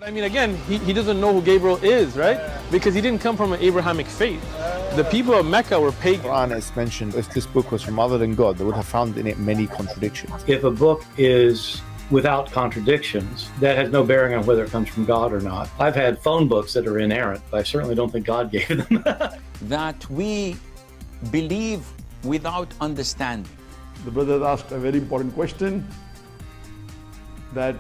I mean, again, he doesn't know who Gabriel is, right? Because he didn't come from an Abrahamic faith. The people of Mecca were pagan. The Quran is mentioned, if this book was from other than God, they would have found in it many contradictions. If a book is without contradictions, that has no bearing on whether it comes from God or not. I've had phone books that are inerrant, but I certainly don't think God gave them. That we believe without understanding. The brother asked a very important question, that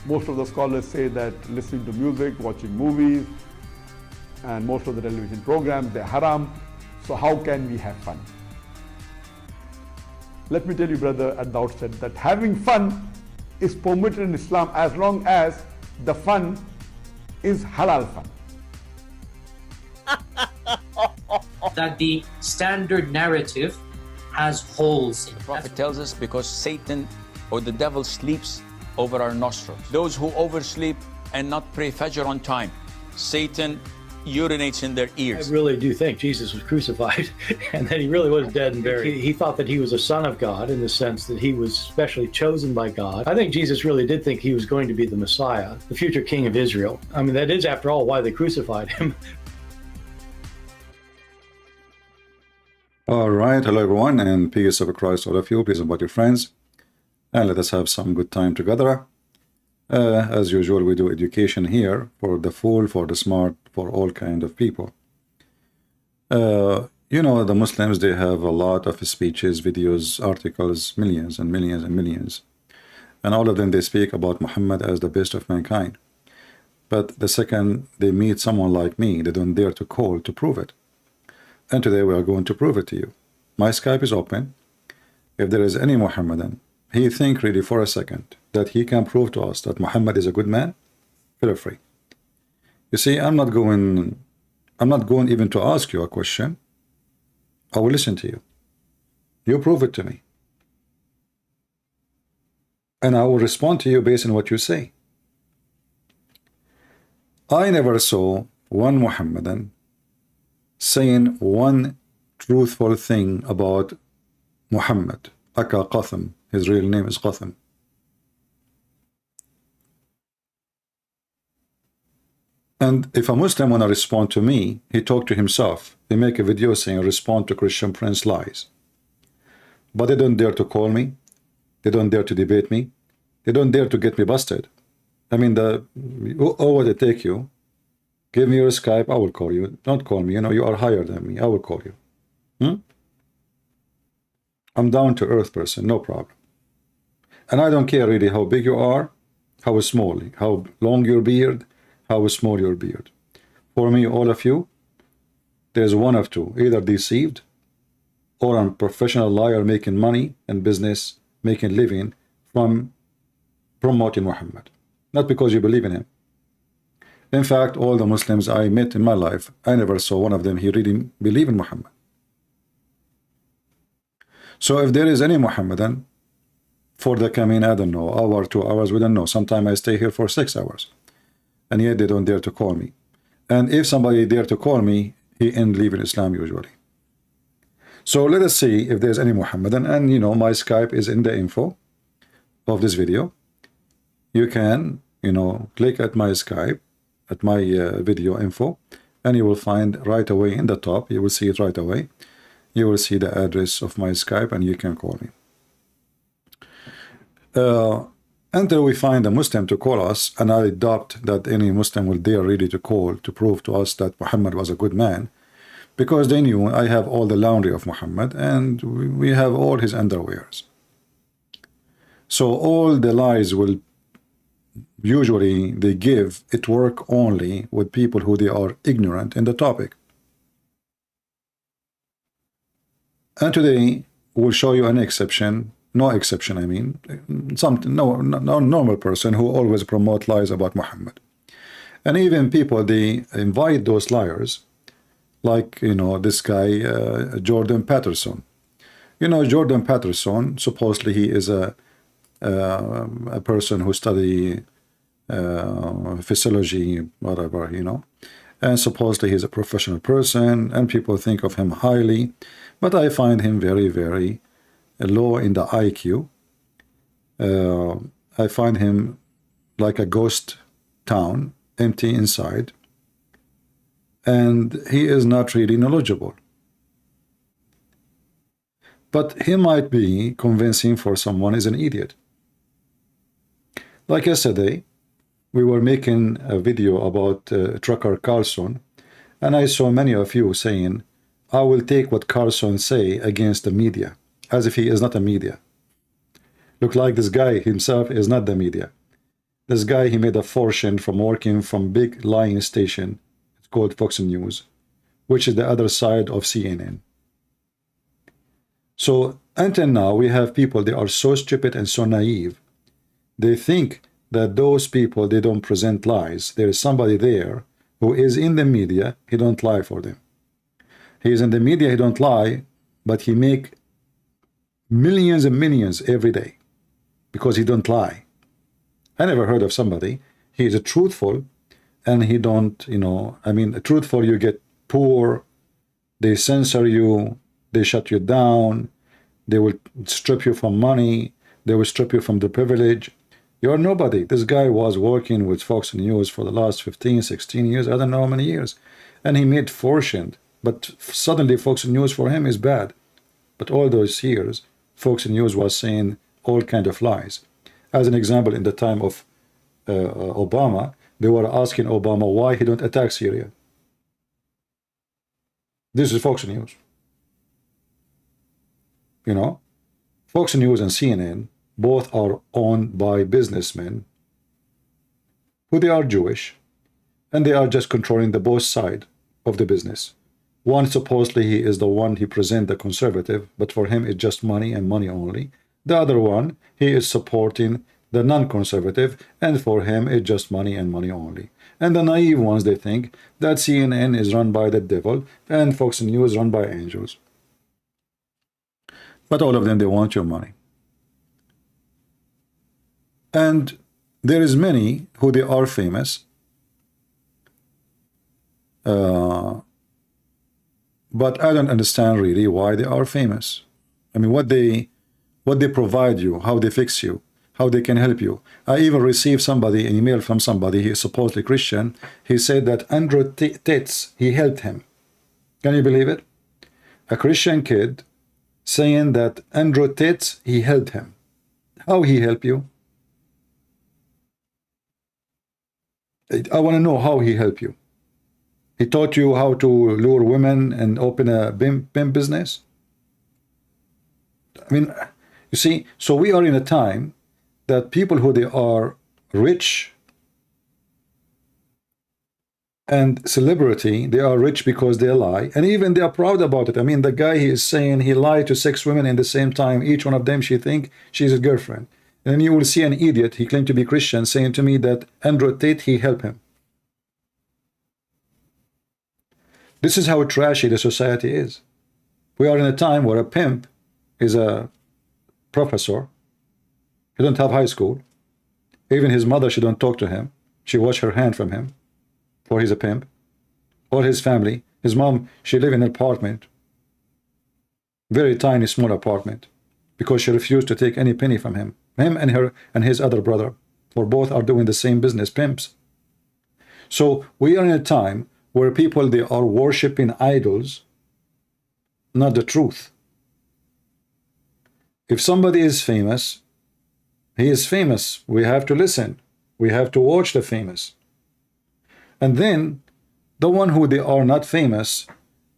most of the scholars say that listening to music, watching movies, and most of the television programs, they're haram. So how can we have fun? Let me tell you, brother, at the outset, that having fun is permitted in Islam as long as the fun is halal fun. That the standard narrative has holes in it. The Prophet tells us because Satan or the devil sleeps over our nostrils. Those who oversleep and not pray Fajr on time, Satan urinates in their ears. I really do think Jesus was crucified and that he really was dead and buried. He thought that he was a son of God in the sense that he was specially chosen by God. I think Jesus really did think he was going to be the Messiah, the future king of Israel. I mean, that is, after all, why they crucified him. All right, hello everyone, and peace of Christ all of you, peace about your friends, and let us have some good time together. As usual, we do education here for the fool, for the smart, for all kind of people. You know, the Muslims, they have a lot of speeches, videos, articles, millions and millions and millions, and all of them, they speak about Muhammad as the best of mankind. But the second they meet someone like me, they don't dare to call to prove it. And today we are going to prove it to you. My Skype is open. If there is any Muhammadan, he think really for a second that he can prove to us that Muhammad is a good man, feel free. You see, I'm not going even to ask you a question. I will listen to you. You prove it to me. And I will respond to you based on what you say. I never saw one Muhammadan saying one truthful thing about Muhammad. Aka Qatham, his real name is Qatham. And if a Muslim wanna respond to me, he talk to himself. He make a video saying respond to Christian Prince lies. But they don't dare to call me. They don't dare to debate me. They don't dare to get me busted. I mean, oh, what they take you. Give me your Skype, I will call you. Don't call me, you know, you are higher than me. I will call you. I'm down to earth person, no problem. And I don't care really how big you are, how small, how long your beard, how small your beard. For me, all of you, there's one of two, either deceived or a professional liar making money and business, making living from promoting Muhammad. Not because you believe in him. In fact, all the Muslims I met in my life, I never saw one of them he really believe in Muhammad. So if there is any Muhammadan for the coming, I don't know, hour, 2 hours, we don't know. Sometimes I stay here for 6 hours. And yet they don't dare to call me. And if somebody dare to call me, he end leaving Islam usually. So let us see if there's any Muhammadan. And you know, my Skype is in the info of this video. You can, you know, click at my Skype, at my video info, and you will find right away in the top, you will see it right away. You will see the address of my Skype and you can call me. Until we find a Muslim to call us, and I doubt that any Muslim will dare really to call to prove to us that Muhammad was a good man, because they knew I have all the laundry of Muhammad and we have all his underwears. So all the lies will usually they give it work only with people who they are ignorant in the topic. And today we'll show you an exception, no exception, I mean, no normal person who always promote lies about Muhammad. And even people, they invite those liars, like, you know, this guy, Jordan Peterson. You know, Jordan Peterson, supposedly he is a person who study physiology, whatever, you know, and supposedly he's a professional person and people think of him highly, but I find him very, very low in the IQ. I find him like a ghost town, empty inside, and he is not really knowledgeable. But he might be convincing for someone is an idiot. Like yesterday, we were making a video about trucker Carlson, and I saw many of you saying, I will take what Carlson say against the media, as if he is not a media. Look like this guy himself is not the media. This guy, he made a fortune from working from big lying station. It's called Fox News, which is the other side of CNN. So until now, we have people, they are so stupid and so naive. They think that those people, they don't present lies. There is somebody there who is in the media, he don't lie for them. He is in the media, he don't lie, but he make millions and millions every day because he don't lie. I never heard of somebody, he is a truthful and he don't, you know, I mean, truthful, you get poor, they censor you, they shut you down, they will strip you from money, they will strip you from the privilege. You're nobody. This guy was working with Fox News for the last 15, 16 years, I don't know how many years, and he made fortune, but suddenly Fox News for him is bad. But all those years, Fox News was saying all kind of lies. As an example, in the time of Obama, they were asking Obama why he don't attack Syria. This is Fox News. You know, Fox News and CNN both are owned by businessmen who they are Jewish, and they are just controlling the both side of the business. One, supposedly he is the one, he present the conservative, but for him it's just money and money only. The other one, he is supporting the non-conservative, and for him it's just money and money only. And the naive ones, they think that CNN is run by the devil and Fox News run by angels. But all of them, they want your money. And there is many who they are famous, but I don't understand really why they are famous. I mean, what they provide you, how they fix you, how they can help you. I even received an email from somebody, he is supposedly Christian. He said that Andrew Tate, he helped him. Can you believe it? A Christian kid saying that Andrew Tate, he helped him. How he helped you? I want to know how he helped you. He taught you how to lure women and open a pimp business? I mean, you see, so we are in a time that people who they are rich and celebrity, they are rich because they lie, and even they are proud about it. I mean, the guy, he is saying he lied to 6 women in the same time, each one of them she think she's his girlfriend. And then you will see an idiot, he claimed to be Christian, saying to me that Andrew Tate, he helped him. This is how trashy the society is. We are in a time where a pimp is a professor. He don't have high school. Even his mother, she don't talk to him. She wash her hand from him, for he's a pimp. Or his family. His mom, she live in an apartment. Very tiny, small apartment. Because she refused to take any penny from him. Him and her and his other brother. For both are doing the same business, pimps. So we are in a time where people, they are worshipping idols, not the truth. If somebody is famous, he is famous. We have to listen. We have to watch the famous. And then the one who they are not famous,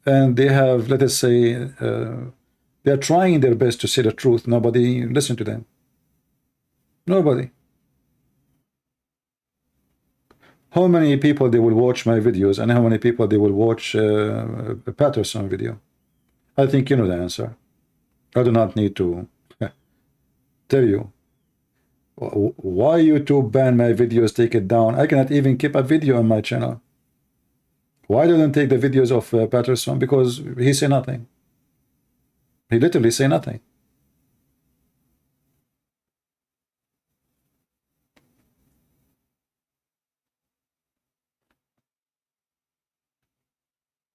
and they have, let us say, they are trying their best to say the truth. Nobody listen to them. Nobody. How many people they will watch my videos, and how many people they will watch a Patterson video? I think you know the answer. I do not need to tell you. Why YouTube ban my videos, take it down? I cannot even keep a video on my channel. Why don't take the videos of Patterson? Because he say nothing. He literally say nothing.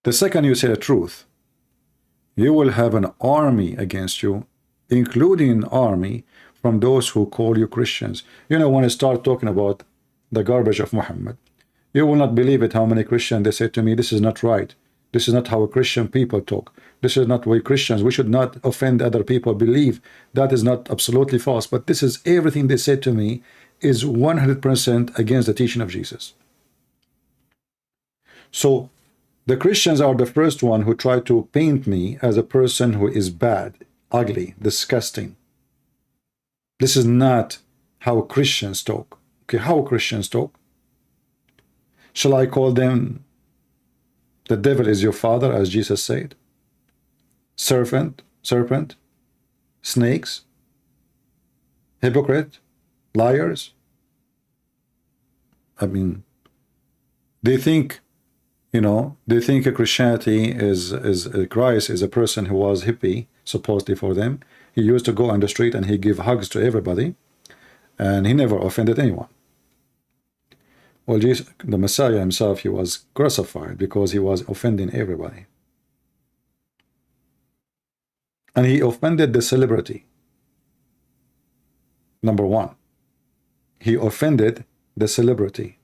The second you say the truth, you will have an army against you, including an army from those who call you Christians. You know, when I start talking about the garbage of Muhammad, you will not believe it how many Christians they say to me, this is not right. This is not how Christian people talk. This is not way Christians. We should not offend other people. Believe that is not absolutely false. But this is everything they say to me is 100% against the teaching of Jesus. So the Christians are the first one who try to paint me as a person who is bad, ugly, disgusting. This is not how Christians talk. Okay, how Christians talk? Shall I call them the devil is your father, as Jesus said? Serpent, snakes, hypocrite, liars? I mean, they think, you know, they think a Christianity is Christ is a person who was hippie, supposedly for them. He used to go on the street and he give hugs to everybody, and he never offended anyone. Well, Jesus, the Messiah himself, he was crucified because he was offending everybody. And he offended the celebrity. Number one, he offended the celebrity,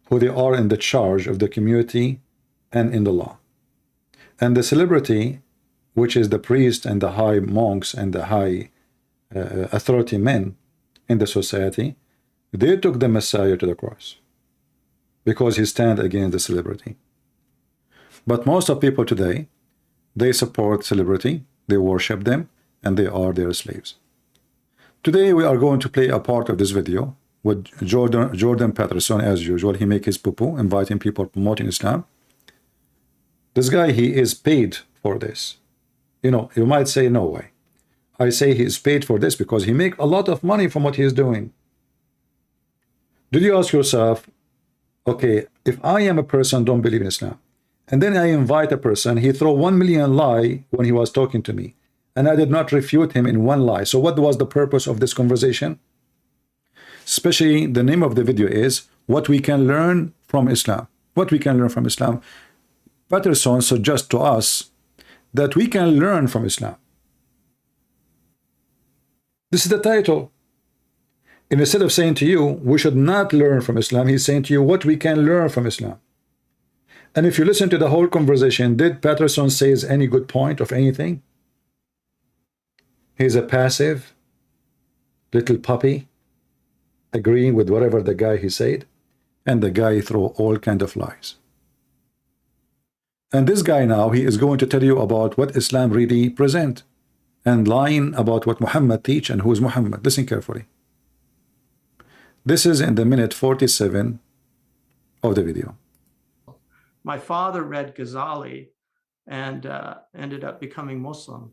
who they are in the charge of the community and in the law. And the celebrity, which is the priest and the high monks and the high authority men in the society, they took the Messiah to the cross because he stand against the celebrity. But most of people today, they support celebrity, they worship them, and they are their slaves. Today we are going to play a part of this video with Jordan Peterson. As usual, he make his poo-poo, inviting people, promoting Islam. This guy, he is paid for this. You know, you might say, no way. I say he is paid for this because he make a lot of money from what he is doing. Did you ask yourself, okay, if I am a person don't believe in Islam, and then I invite a person, he throw 1 million lie when he was talking to me, and I did not refute him in one lie. So what was the purpose of this conversation? Especially the name of the video is what we can learn from Islam. What we can learn from Islam. Patterson suggests to us that we can learn from Islam. This is the title. And instead of saying to you, we should not learn from Islam, he's saying to you what we can learn from Islam. And if you listen to the whole conversation, did Patterson say any good point of anything? He's a passive little puppy, agreeing with whatever the guy he said, and the guy throw all kind of lies. And this guy now, he is going to tell you about what Islam really present, and lying about what Muhammad teach and who is Muhammad. Listen carefully. This is in the minute 47 of the video. My father read Ghazali and ended up becoming Muslim.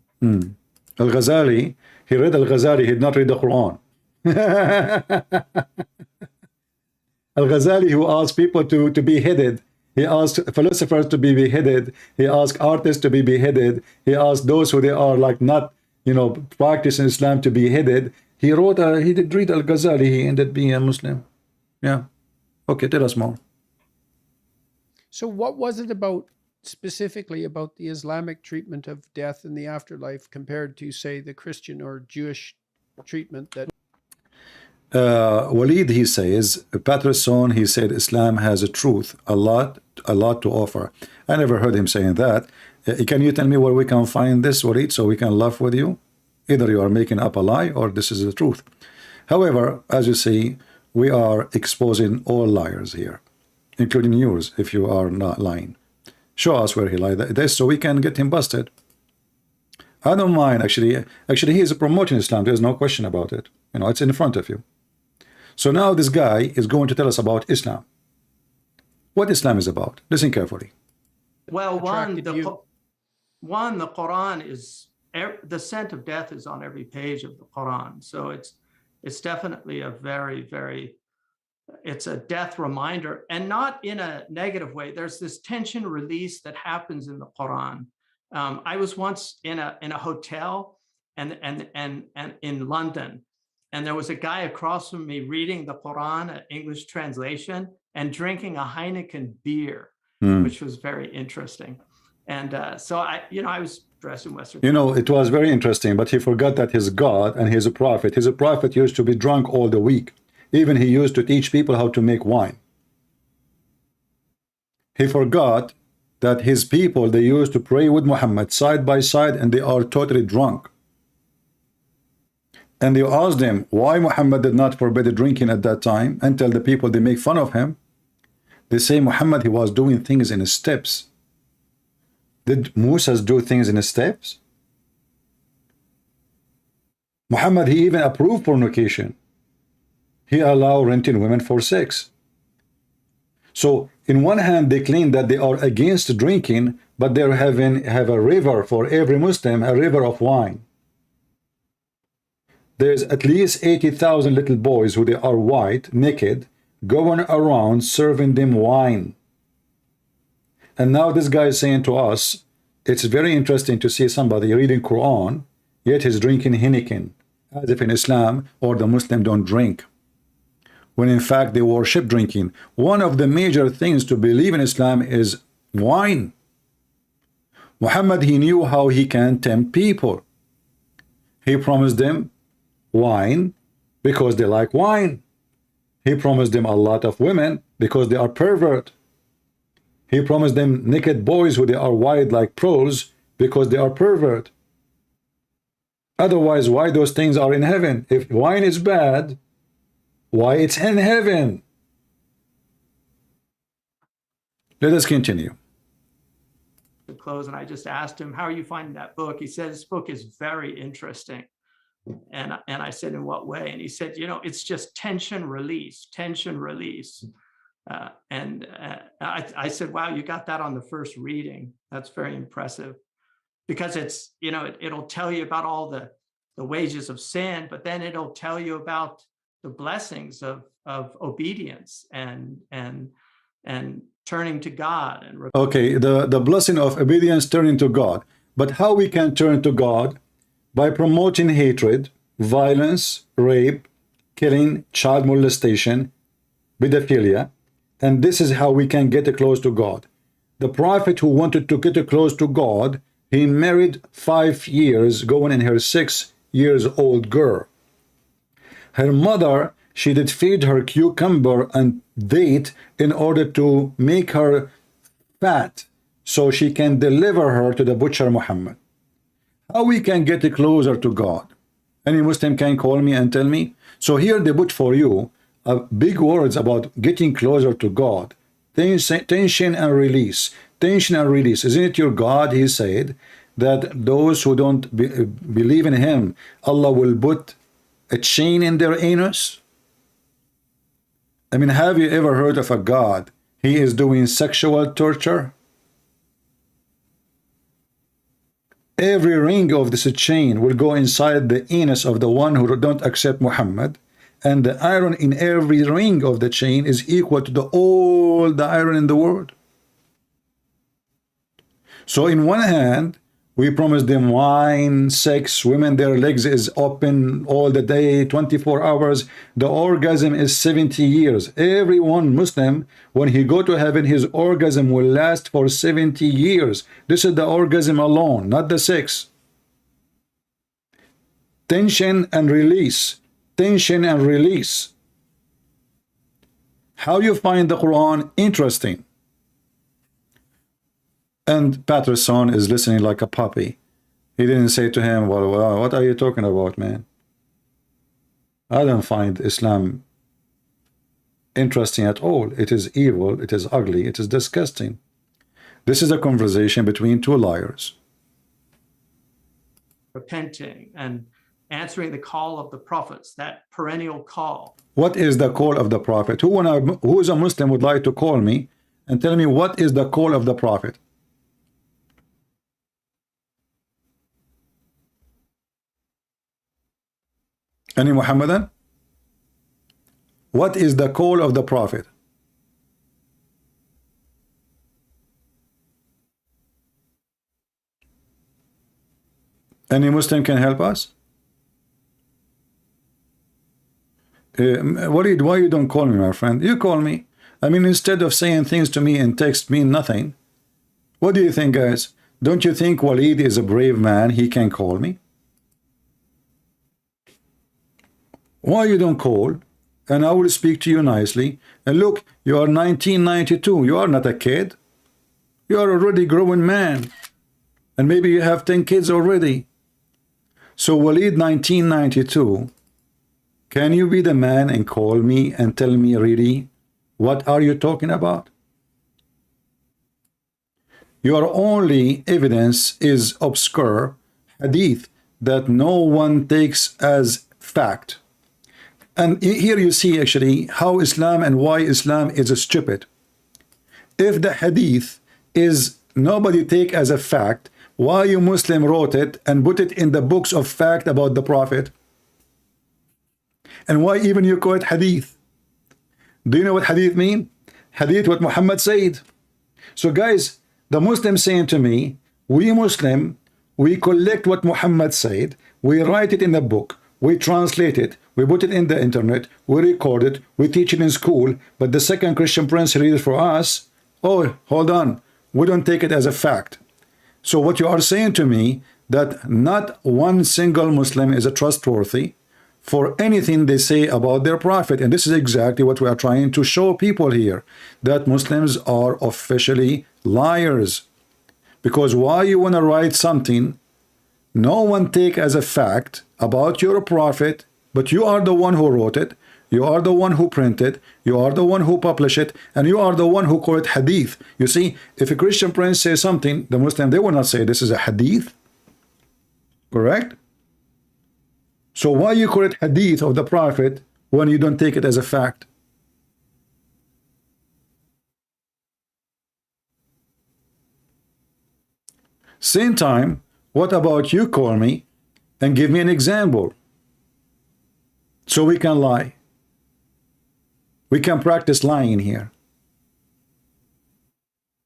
Al-Ghazali, he read Al-Ghazali, he did not read the Quran. Al-Ghazali, who asked people to be beheaded, he asked philosophers to be beheaded, he asked artists to be beheaded, he asked those who they are like not, you know, practicing Islam to be beheaded. He wrote, he did read Al-Ghazali, he ended being a Muslim. Yeah. Okay, tell us more. So what was it about, specifically about the Islamic treatment of death in the afterlife compared to, say, the Christian or Jewish treatment that... Walid, he says, Patterson, he said, Islam has a truth, a lot to offer. I never heard him saying that. Can you tell me where we can find this, Walid, so we can laugh with you? Either you are making up a lie or this is the truth. However, as you see, we are exposing all liars here, including yours, if you are not lying. Show us where he lied this so we can get him busted. I don't mind, actually he is promoting Islam. There's no question about it. You know, it's in front of you. So now this guy is going to tell us about Islam. What Islam is about. Listen carefully. Well, the Quran is, the scent of death is on every page of the Quran. So it's definitely a very, very, it's a death reminder, and not in a negative way. There's this tension release that happens in the Quran. I was once in a hotel and in London, and there was a guy across from me reading the Quran, an English translation, and drinking a Heineken beer, which was very interesting. And so I was dressed in Western. You know, it was very interesting, but he forgot that his God and he's a prophet. He's a prophet used to be drunk all the week. Even he used to teach people how to make wine. He forgot that his people, they used to pray with Muhammad side by side, and they are totally drunk. And they asked him why Muhammad did not forbid drinking at that time, and tell the people they make fun of him. They say Muhammad, he was doing things in steps. Did Musa do things in steps? Muhammad, he even approved fornication. He allowed renting women for sex. So in one hand they claim that they are against drinking, but they're have a river for every Muslim, a river of wine. There's at least 80,000 little boys who they are white, naked, going around serving them wine. And now this guy is saying to us, it's very interesting to see somebody reading Quran, yet he's drinking Heineken, as if in Islam or the Muslim don't drink, when in fact they worship drinking. One of the major things to believe in Islam is wine. Muhammad, he knew how he can tempt people. He promised them wine because they like wine. He promised them a lot of women because they are pervert. He promised them naked boys who they are white like pearls because they are pervert. Otherwise, why those things are in heaven? If wine is bad, why it's in heaven? Let us continue. To close, and I just asked him, how are you finding that book? He said, this book is very interesting. And I said, in what way? And he said, you know, it's just tension release, tension release. I said, wow, you got that on the first reading. That's very impressive, because it's, you know, it'll tell you about all the wages of sin, but then it'll tell you about the blessings of obedience and turning to God. And okay, the blessing of obedience, turning to God. But how we can turn to God? By promoting hatred, violence, rape, killing, child molestation, pedophilia. And this is how we can get close to God. The prophet who wanted to get close to God, he married 5 years, going in her 6-year-old girl. Her mother, she did feed her cucumber and date in order to make her fat, so she can deliver her to the butcher Muhammad. How we can get closer to God? Any Muslim can call me and tell me. So here they put for you big words about getting closer to God. Tension and release. Tension and release. Isn't it your God? He said that those who don't believe in him, Allah will put a chain in their anus. I mean, have you ever heard of a God? He is doing sexual torture. Every ring of this chain will go inside the anus of the one who don't accept Muhammad, and the iron in every ring of the chain is equal to all the iron in the world. So in one hand, we promise them wine, sex, women, their legs is open all the day, 24 hours. The orgasm is 70 years. Every one Muslim, when he go to heaven, his orgasm will last for 70 years. This is the orgasm alone, not the sex. Tension and release. Tension and release. How you find the Quran interesting? And Patterson is listening like a puppy. He didn't say to him, well, what are you talking about, man? I don't find Islam interesting at all. It is evil, it is ugly, it is disgusting. This is a conversation between two liars. Repenting and answering the call of the prophets, that perennial call. What is the call of the prophet? Who is a Muslim would like to call me and tell me what is the call of the prophet? Any Muhammadan? What is the call of the prophet? Any Muslim can help us? Why you don't call me, my friend? You call me. I mean, instead of saying things to me in text mean nothing. What do you think, guys? Don't you think Walid is a brave man? He can call me. Why you don't call? and I will speak to you nicely. And look, you are 1992. You are not a kid. You are already a growing man. And maybe you have 10 kids already. So Walid 1992, can you be the man and call me and tell me really what are you talking about? Your only evidence is obscure hadith that no one takes as fact. And here you see actually how Islam and why Islam is stupid. If the hadith is nobody take as a fact, why you Muslim wrote it and put it in the books of fact about the Prophet? And why even you call it hadith? Do you know what hadith mean? Hadith, what Muhammad said. So guys, the Muslim saying to me, we Muslim, we collect what Muhammad said, we write it in a book, we translate it, we put it in the internet, we record it, we teach it in school, but the second Christian prince read it for us. Oh, hold on, we don't take it as a fact. So what you are saying to me, that not one single Muslim is a trustworthy for anything they say about their prophet. And this is exactly what we are trying to show people here, that Muslims are officially liars. Because why you want to write something no one take as a fact about your prophet, but you are the one who wrote it, you are the one who printed, you are the one who published it, and you are the one who call it hadith. You see, if a Christian prince says something, the Muslim, they will not say this is a hadith. Correct? So why you call it hadith of the prophet when you don't take it as a fact? Same time, what about you call me and give me an example so we can lie? We can practice lying here.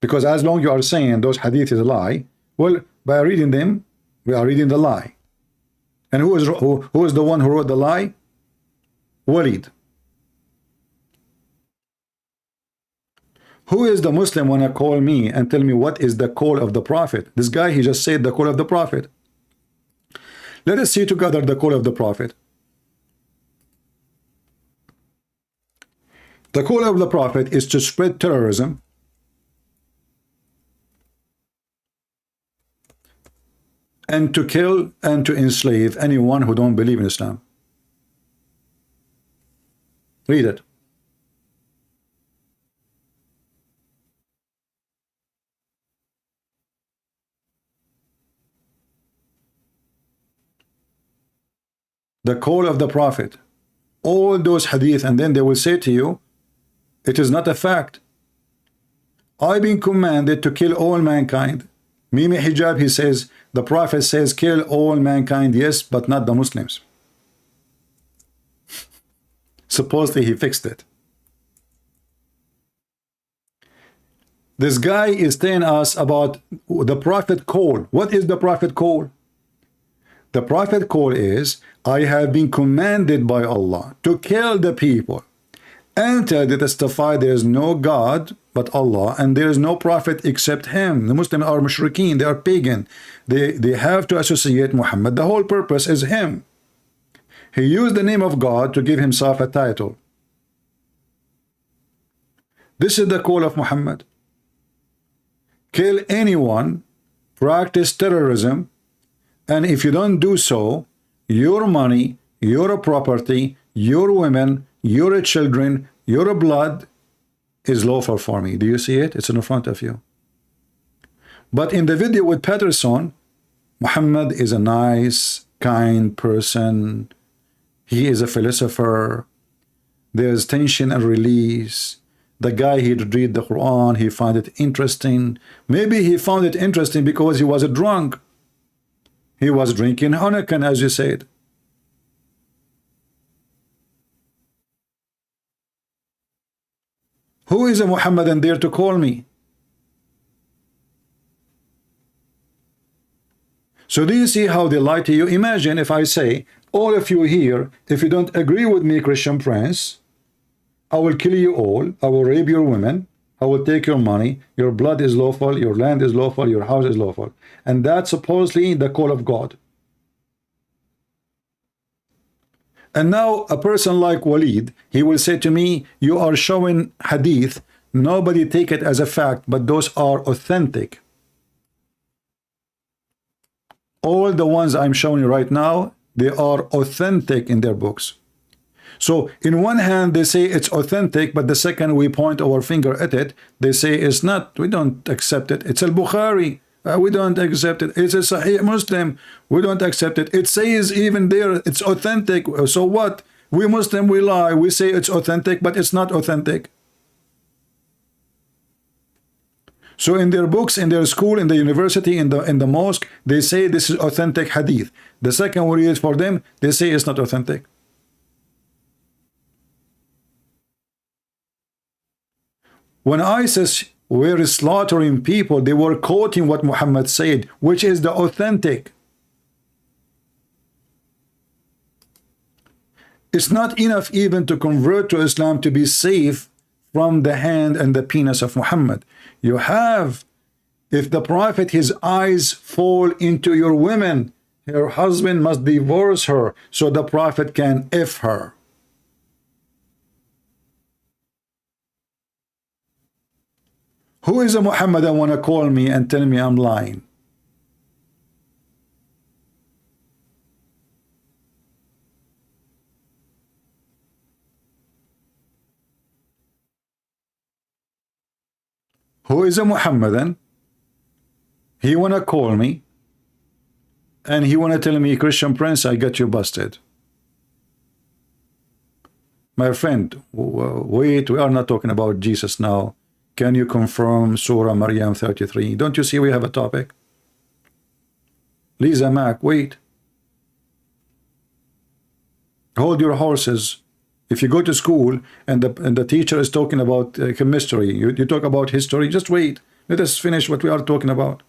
Because as long as you are saying those hadith is a lie, well, by reading them, we are reading the lie. And who is the one who wrote the lie? Walid. Who is the Muslim when I call me and tell me what is the call of the Prophet? This guy, he just said the call of the Prophet. Let us see together the call of the Prophet. The call of the Prophet is to spread terrorism, and to kill and to enslave anyone who don't believe in Islam. Read it. The call of the Prophet, all those hadith, and then they will say to you, it is not a fact. I've been commanded to kill all mankind. Mimi Hijab, he says, the Prophet says, kill all mankind, yes, but not the Muslims. Supposedly he fixed it. This guy is telling us about the Prophet call. What is the Prophet call? The Prophet call is, I have been commanded by Allah to kill the people and to testify there is no God but Allah and there is no prophet except him. The Muslims are mushrikeen, they are pagan. They have to associate Muhammad. The whole purpose is him. He used the name of God to give himself a title. This is the call of Muhammad. Kill anyone, practice terrorism, and if you don't do so, your money, your property, your women, your children, your blood is lawful for me. Do you see it? It's in front of you. But in the video with Patterson, Muhammad is a nice, kind person. He is a philosopher. There's tension and release. The guy, he'd read the Quran, he found it interesting. Maybe he found it interesting because he was a drunk. He was drinking Heineken, as you said. Who is a Muhammadan there to call me? So do you see how they lie to you? Imagine if I say, all of you here, if you don't agree with me, Christian Prince, I will kill you all, I will rape your women, I will take your money, your blood is lawful, your land is lawful, your house is lawful. And that's supposedly the call of God. And now a person like Walid, he will say to me, you are showing hadith, nobody take it as a fact, but those are authentic. All the ones I'm showing you right now, they are authentic in their books. So in one hand they say it's authentic, but the second we point our finger at it, they say it's not, we don't accept it. It's al-Bukhari, we don't accept it. It's a Sahih Muslim, we don't accept it. It says even there it's authentic. So what? We Muslim, we lie, we say it's authentic, but it's not authentic. So in their books, in their school, in the university, in the mosque, they say this is authentic hadith. The second we read it for them, they say it's not authentic. When ISIS were slaughtering people, they were quoting what Muhammad said, which is the authentic. It's not enough even to convert to Islam to be safe from the hand and the penis of Muhammad. You have, if the Prophet, his eyes fall into your women, her husband must divorce her so the Prophet can F her. Who is a Muhammad that want to call me and tell me I'm lying? Who is a Muhammadan? He want to call me and he want to tell me, Christian Prince, I got you busted. My friend, wait, we are not talking about Jesus now. Can you confirm Surah Maryam 33? Don't you see we have a topic? Lisa Mack, wait. Hold your horses. If you go to school and the teacher is talking about chemistry, you talk about history, just wait. Let us finish what we are talking about.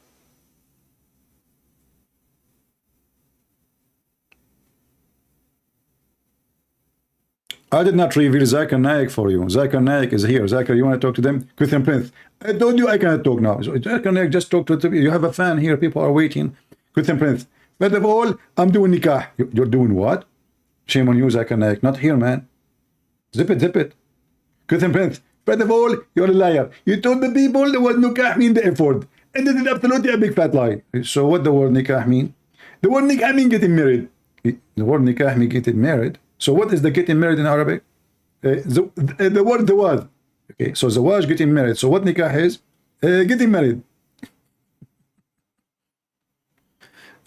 I did not reveal Zakir Naik for you. Zakir Naik is here. Zakir, you want to talk to them? Christian Prince. I told you I cannot talk now. So Zakir Naik, just talk to them. You have a fan here. People are waiting. Christian Prince. First of all, I'm doing nikah. You're doing what? Shame on you, Zakir Naik. Not here, man. Zip it, zip it. Christian Prince. First of all, you're a liar. You told the people the word nikah mean the effort. And this is absolutely a big fat lie. So what the word nikah mean? The word nikah mean getting married. The word nikah mean getting married. So what is the getting married in Arabic? The word zawaj. Okay, so zawaj, getting married. So what nikah is? Getting married.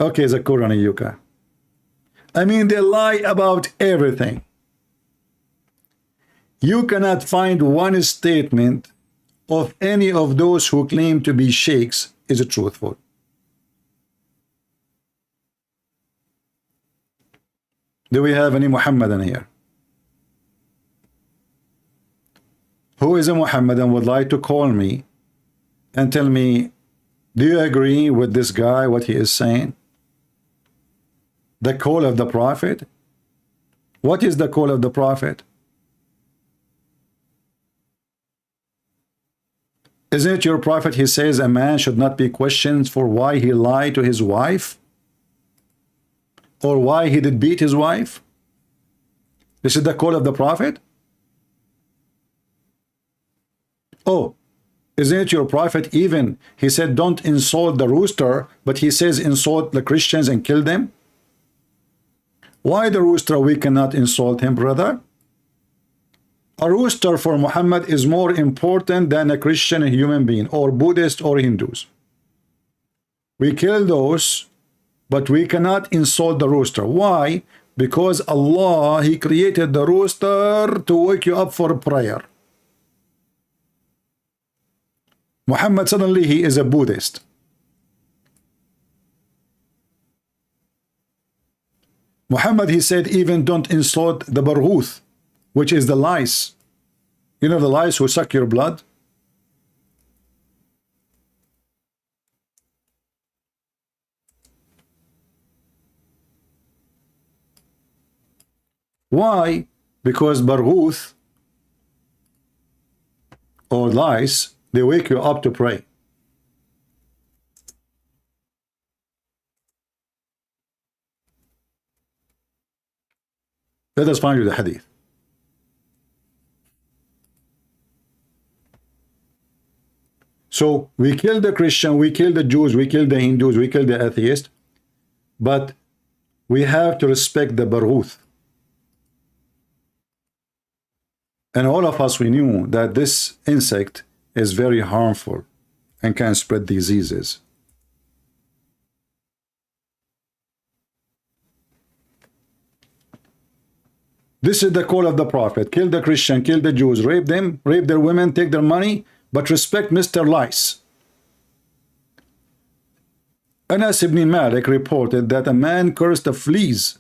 Okay, the Quran yuka. I mean, they lie about everything. You cannot find one statement of any of those who claim to be sheiks is truthful. Do we have any Muhammadan here? Who is a Muhammadan would like to call me and tell me, do you agree with this guy, what he is saying? The call of the Prophet? What is the call of the Prophet? Isn't it your Prophet, he says a man should not be questioned for why he lied to his wife? Or why he did beat his wife? This is the call of the Prophet? Oh, isn't it your Prophet even? He said don't insult the rooster, but he says insult the Christians and kill them? Why the rooster we cannot insult him, brother? A rooster for Muhammad is more important than a Christian human being, or Buddhist or Hindus. We kill those, but we cannot insult the rooster. Why? Because Allah, he created the rooster to wake you up for prayer. Muhammad, suddenly he is a Buddhist. Muhammad, he said even don't insult the barghouth, which is the lice. You know the lice who suck your blood? Why? Because barghouth or lice, they wake you up to pray. Let us find you the hadith. So we kill the Christian, we kill the Jews, we kill the Hindus, we kill the atheists, but we have to respect the Baruth. And all of us, we knew that this insect is very harmful and can spread diseases. This is the call of the Prophet. Kill the Christian, kill the Jews, rape them, rape their women, take their money, but respect Mr. Lice. Anas ibn Malik reported that a man cursed the fleas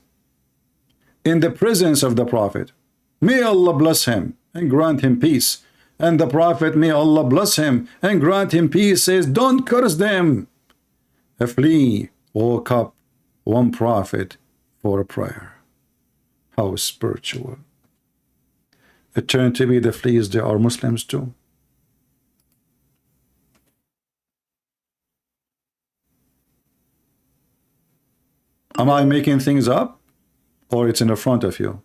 in the presence of the Prophet. May Allah bless him and grant him peace. And the Prophet, may Allah bless him and grant him peace, says, don't curse them. A flea woke up one prophet for a prayer. How spiritual. It turned to be the fleas, they are Muslims too. Am I making things up? Or it's in the front of you?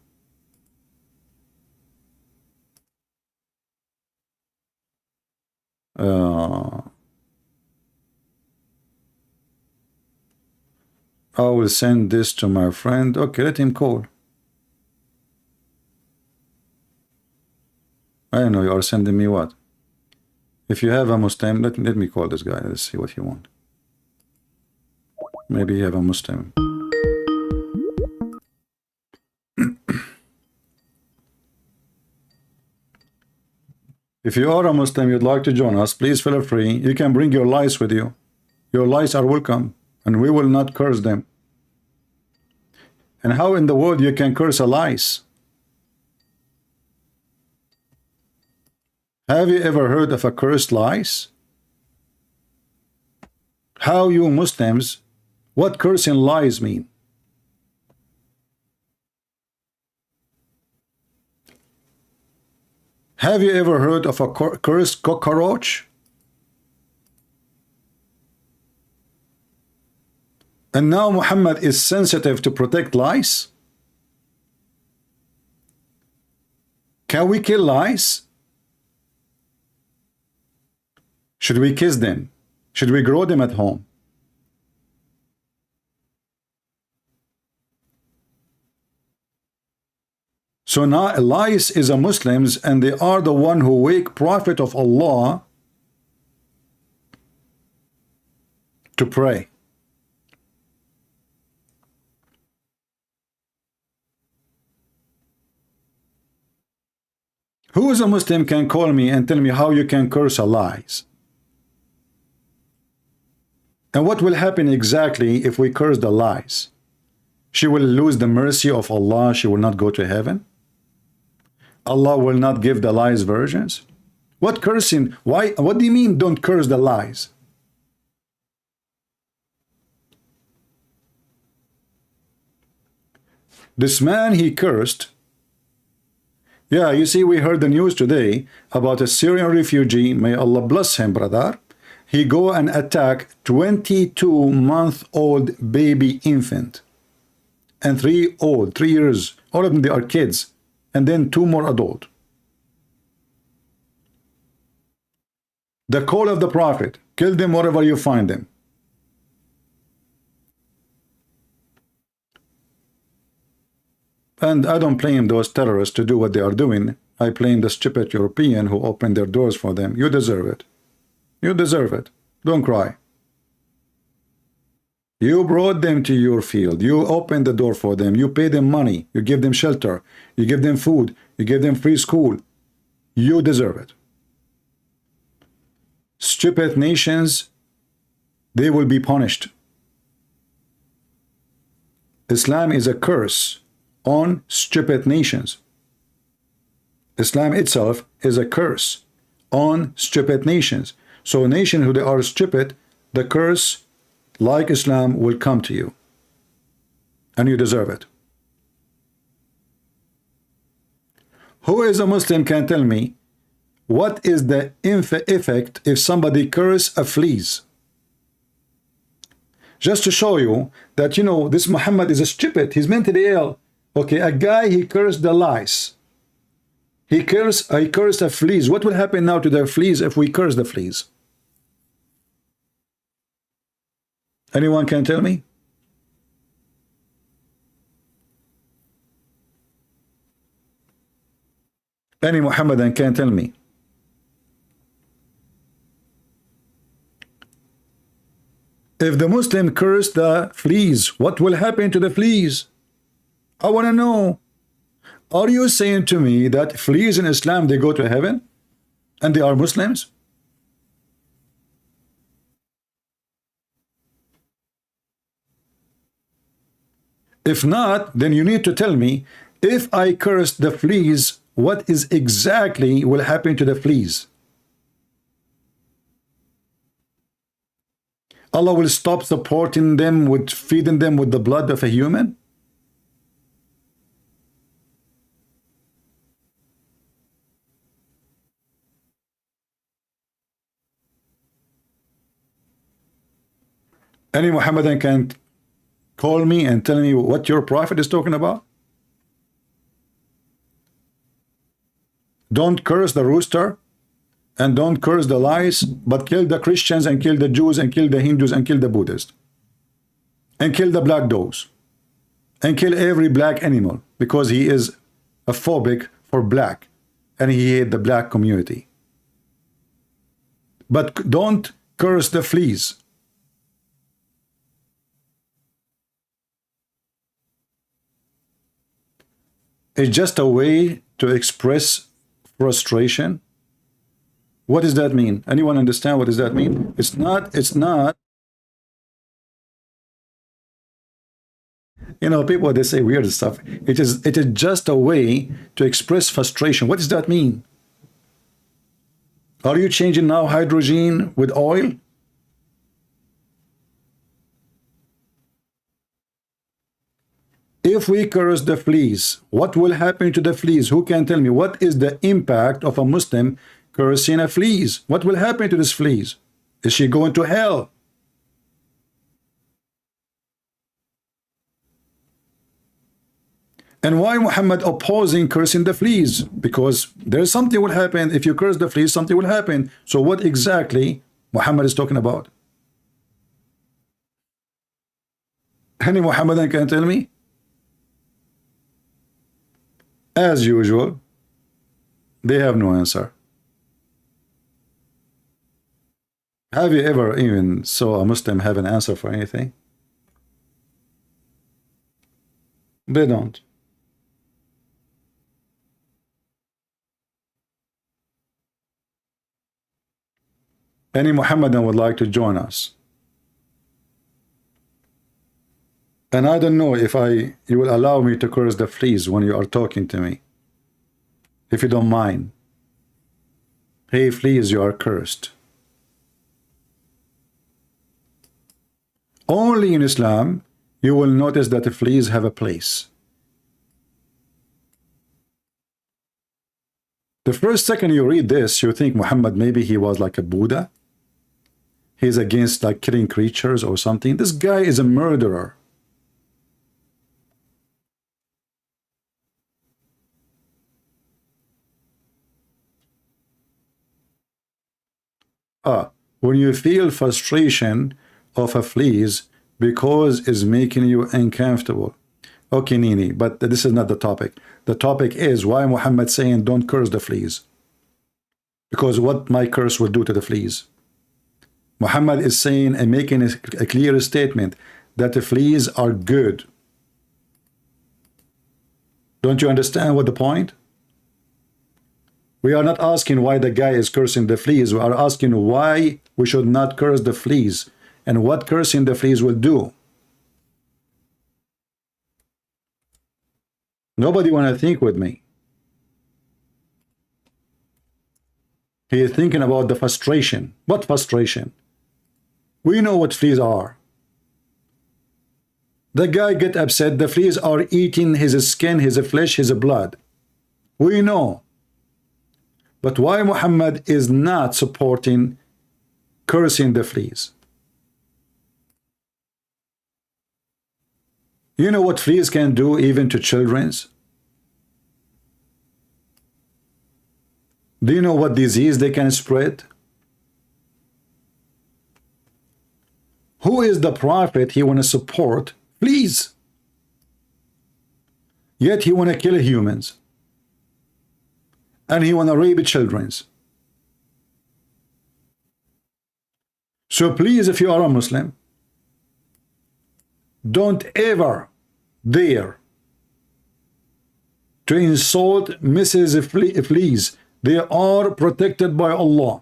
I will send this to my friend. Okay, let him call. I don't know, you are sending me what? If you have a Muslim, let me call this guy. Let's see what he wants. Maybe you have a Muslim. If you are a Muslim, you'd like to join us, please feel free. You can bring your lice with you. Your lice are welcome, and we will not curse them. And how in the world you can curse a lice? Have you ever heard of a cursed lice? How you Muslims, what cursing lies mean? Have you ever heard of a cursed cockroach? And now Muhammad is sensitive to protect lice? Can we kill lice? Should we kiss them? Should we grow them at home? So now lice is a Muslims, and they are the one who wake Prophet of Allah to pray. Who is a Muslim can call me and tell me how you can curse a lice? And what will happen exactly if we curse the lice? She will lose the mercy of Allah. She will not go to heaven. Allah will not give the lies virgins. What cursing? Why? What do you mean don't curse the lies? This man, he cursed. Yeah, you see, we heard the news today about a Syrian refugee. May Allah bless him, brother. He go and attack 22-month-old baby infant. And 3 years. All of them, they are kids. And then 2 more adult. The call of the Prophet, kill them wherever you find them. And I don't blame those terrorists to do what they are doing. I blame the stupid European who opened their doors for them. You deserve it. You deserve it. Don't cry. You brought them to your field. You opened the door for them. You pay them money. You give them shelter. You give them food. You give them free school. You deserve it. Stupid nations, they will be punished. Islam is a curse on stupid nations. Islam itself is a curse on stupid nations. So nations who they are stupid, the curse like Islam will come to you. And you deserve it. Who is a Muslim can tell me what is the effect if somebody curse a fleas? Just to show you that, you know, this Muhammad is a stupid. He's mentally ill. Okay, a guy, he cursed the lice. He cursed the fleas. What will happen now to the fleas if we curse the fleas? Anyone can tell me? Any Muhammadan can tell me. If the Muslim cursed the fleas, what will happen to the fleas? I want to know. Are you saying to me that fleas in Islam, they go to heaven and they are Muslims? If not, then you need to tell me, if I curse the fleas, what is exactly will happen to the fleas? Allah will stop supporting them with feeding them with the blood of a human? Any Muhammadan can call me and tell me what your prophet is talking about? Don't curse the rooster and don't curse the lice, but kill the Christians and kill the Jews and kill the Hindus and kill the Buddhists and kill the black dogs and kill every black animal because he is a phobic for black and he hates the black community. But don't curse the fleas. It's just a way to express frustration. What does that mean? Anyone understand what does that mean? It's not, you know, people, they say weird stuff. It is just a way to express frustration. What does that mean? Are you changing now hydrogen with oil? If we curse the fleas, what will happen to the fleas? Who can tell me what is the impact of a Muslim cursing a fleas? What will happen to this fleas? Is she going to hell? And why Muhammad opposing cursing the fleas? Because there's something will happen. If you curse the fleas, something will happen. So what exactly Muhammad is talking about? Any Muhammadan can tell me? As usual, they have no answer. Have you ever even saw a Muslim have an answer for anything? They don't. Any Muhammadan would like to join us? And I don't know if you will allow me to curse the fleas when you are talking to me. If you don't mind. Hey fleas, you are cursed. Only in Islam you will notice that the fleas have a place. The first second you read this, you think Muhammad maybe he was like a Buddha. He's against like killing creatures or something. This guy is a murderer. When you feel frustration of a fleas because it's making you uncomfortable. Okay, Nini, but this is not the topic. The topic is why Muhammad saying don't curse the fleas. Because what my curse will do to the fleas. Muhammad is saying and making a clear statement that the fleas are good. Don't you understand what the point? We are not asking why the guy is cursing the fleas. We are asking why we should not curse the fleas and what cursing the fleas will do. Nobody want to think with me. He is thinking about the frustration. What frustration? We know what fleas are. The guy get upset. The fleas are eating his skin, his flesh, his blood. We know. But why Muhammad is not supporting cursing the fleas? You know what fleas can do even to children's? Do you know what disease they can spread? Who is the prophet he want to support? Fleas. Yet he want to kill humans. And he want to rape children's. So please, if you are a Muslim, don't ever dare to insult Mrs. Fleas. They are protected by Allah.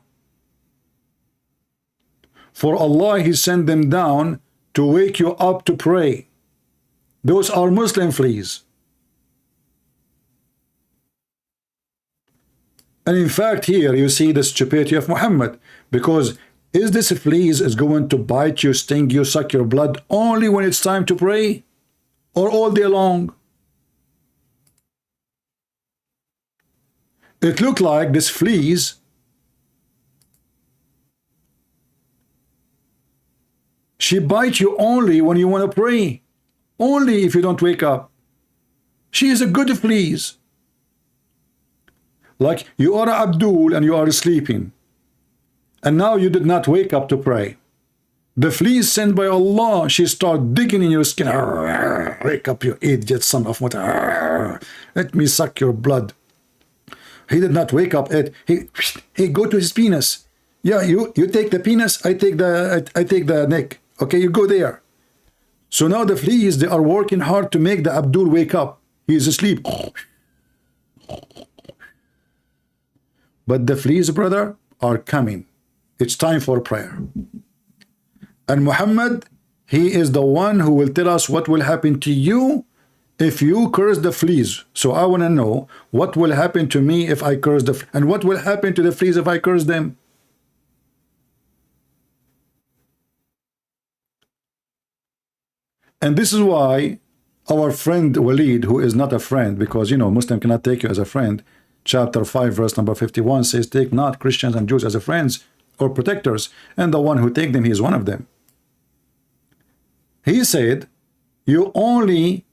For Allah, He sent them down to wake you up to pray. Those are Muslim fleas. And in fact, here you see the stupidity of Muhammad, because is this fleas is going to bite you, sting you, suck your blood only when it's time to pray, or all day long? It looked like this fleas she bites you only when you want to pray, only if you don't wake up. She is a good fleas. Like you are Abdul and you are sleeping, and now you did not wake up to pray. The fleas sent by Allah, she start digging in your skin. Wake up, you idiot son of what? Let me suck your blood. He did not wake up. He go to his penis. Yeah, you take the penis, I take the neck. Okay, you go there. So now the fleas, they are working hard to make the Abdul wake up. He is asleep. But the fleas, brother, are coming. It's time for prayer. And Muhammad, he is the one who will tell us what will happen to you if you curse the fleas. So I want to know what will happen to me if I curse and what will happen to the fleas if I curse them. And this is why our friend Walid, who is not a friend, because you know Muslim cannot take you as a friend, chapter 5 verse number 51 says, take not Christians and Jews as a friends or protectors, and the one who take them, he is one of them. He said, your only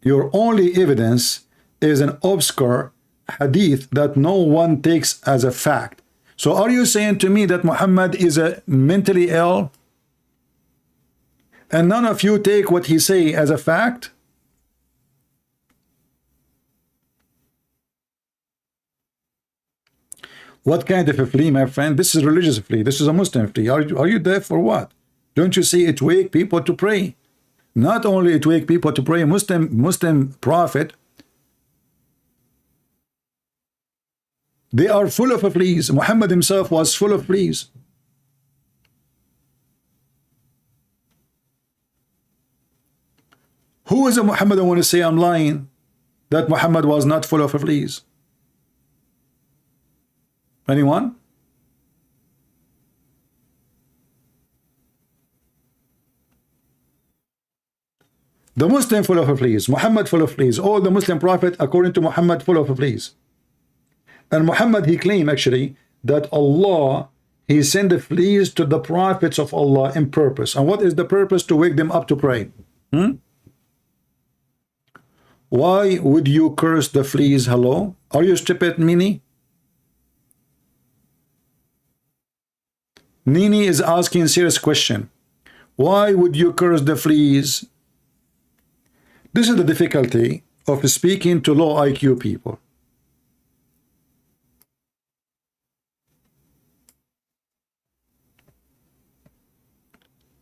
evidence is an obscure hadith that no one takes as a fact. So are you saying to me that Muhammad is a mentally ill, and none of you take what he say as a fact? What kind of a flea, my friend? This is a religious flea. This is a Muslim flea. Are you deaf or what? Don't you see it wake people to pray? Not only it wake people to pray, Muslim prophet, they are full of fleas. Muhammad himself was full of fleas. Who is a Muhammad? I want to say I'm lying that Muhammad was not full of fleas. Anyone? The Muslim full of fleas, Muhammad full of fleas, all the Muslim prophet according to Muhammad full of fleas. And Muhammad, he claimed actually that Allah, he sent the fleas to the prophets of Allah in purpose. And what is the purpose? To wake them up to pray. Why would you curse the fleas? Hello? Are you stupid, Nini? Nini is asking a serious question. Why would you curse the fleas? This is the difficulty of speaking to low IQ people.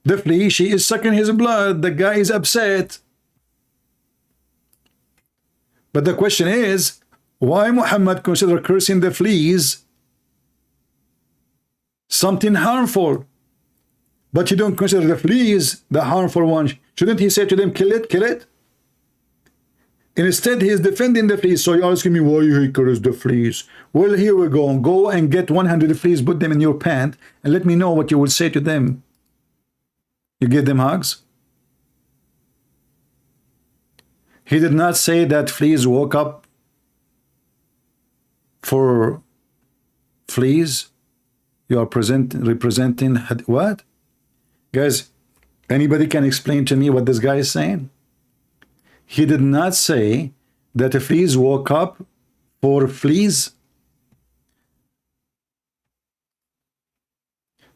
The flea, she is sucking his blood. The guy is upset. But the question is, why Muhammad consider cursing the fleas something harmful? But you don't consider the fleas the harmful one. Shouldn't he say to them, kill it, kill it? Instead, he is defending the fleas. So you're asking me why he cursed the fleas. Well, here we go. Go and get 100 fleas, put them in your pant, and let me know what you will say to them. You give them hugs? He did not say that fleas woke up for fleas. You are representing what? Guys, anybody can explain to me what this guy is saying? he did not say that the fleas woke up for fleas.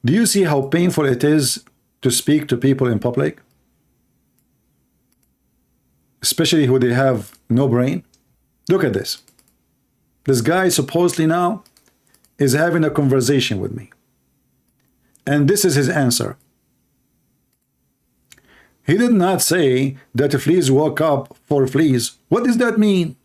Do you see how painful it is to speak to people in public? Especially who they have no brain. Look at this. This guy supposedly now is having a conversation with me. And this is his answer. He did not say that the fleas woke up for fleas. What does that mean?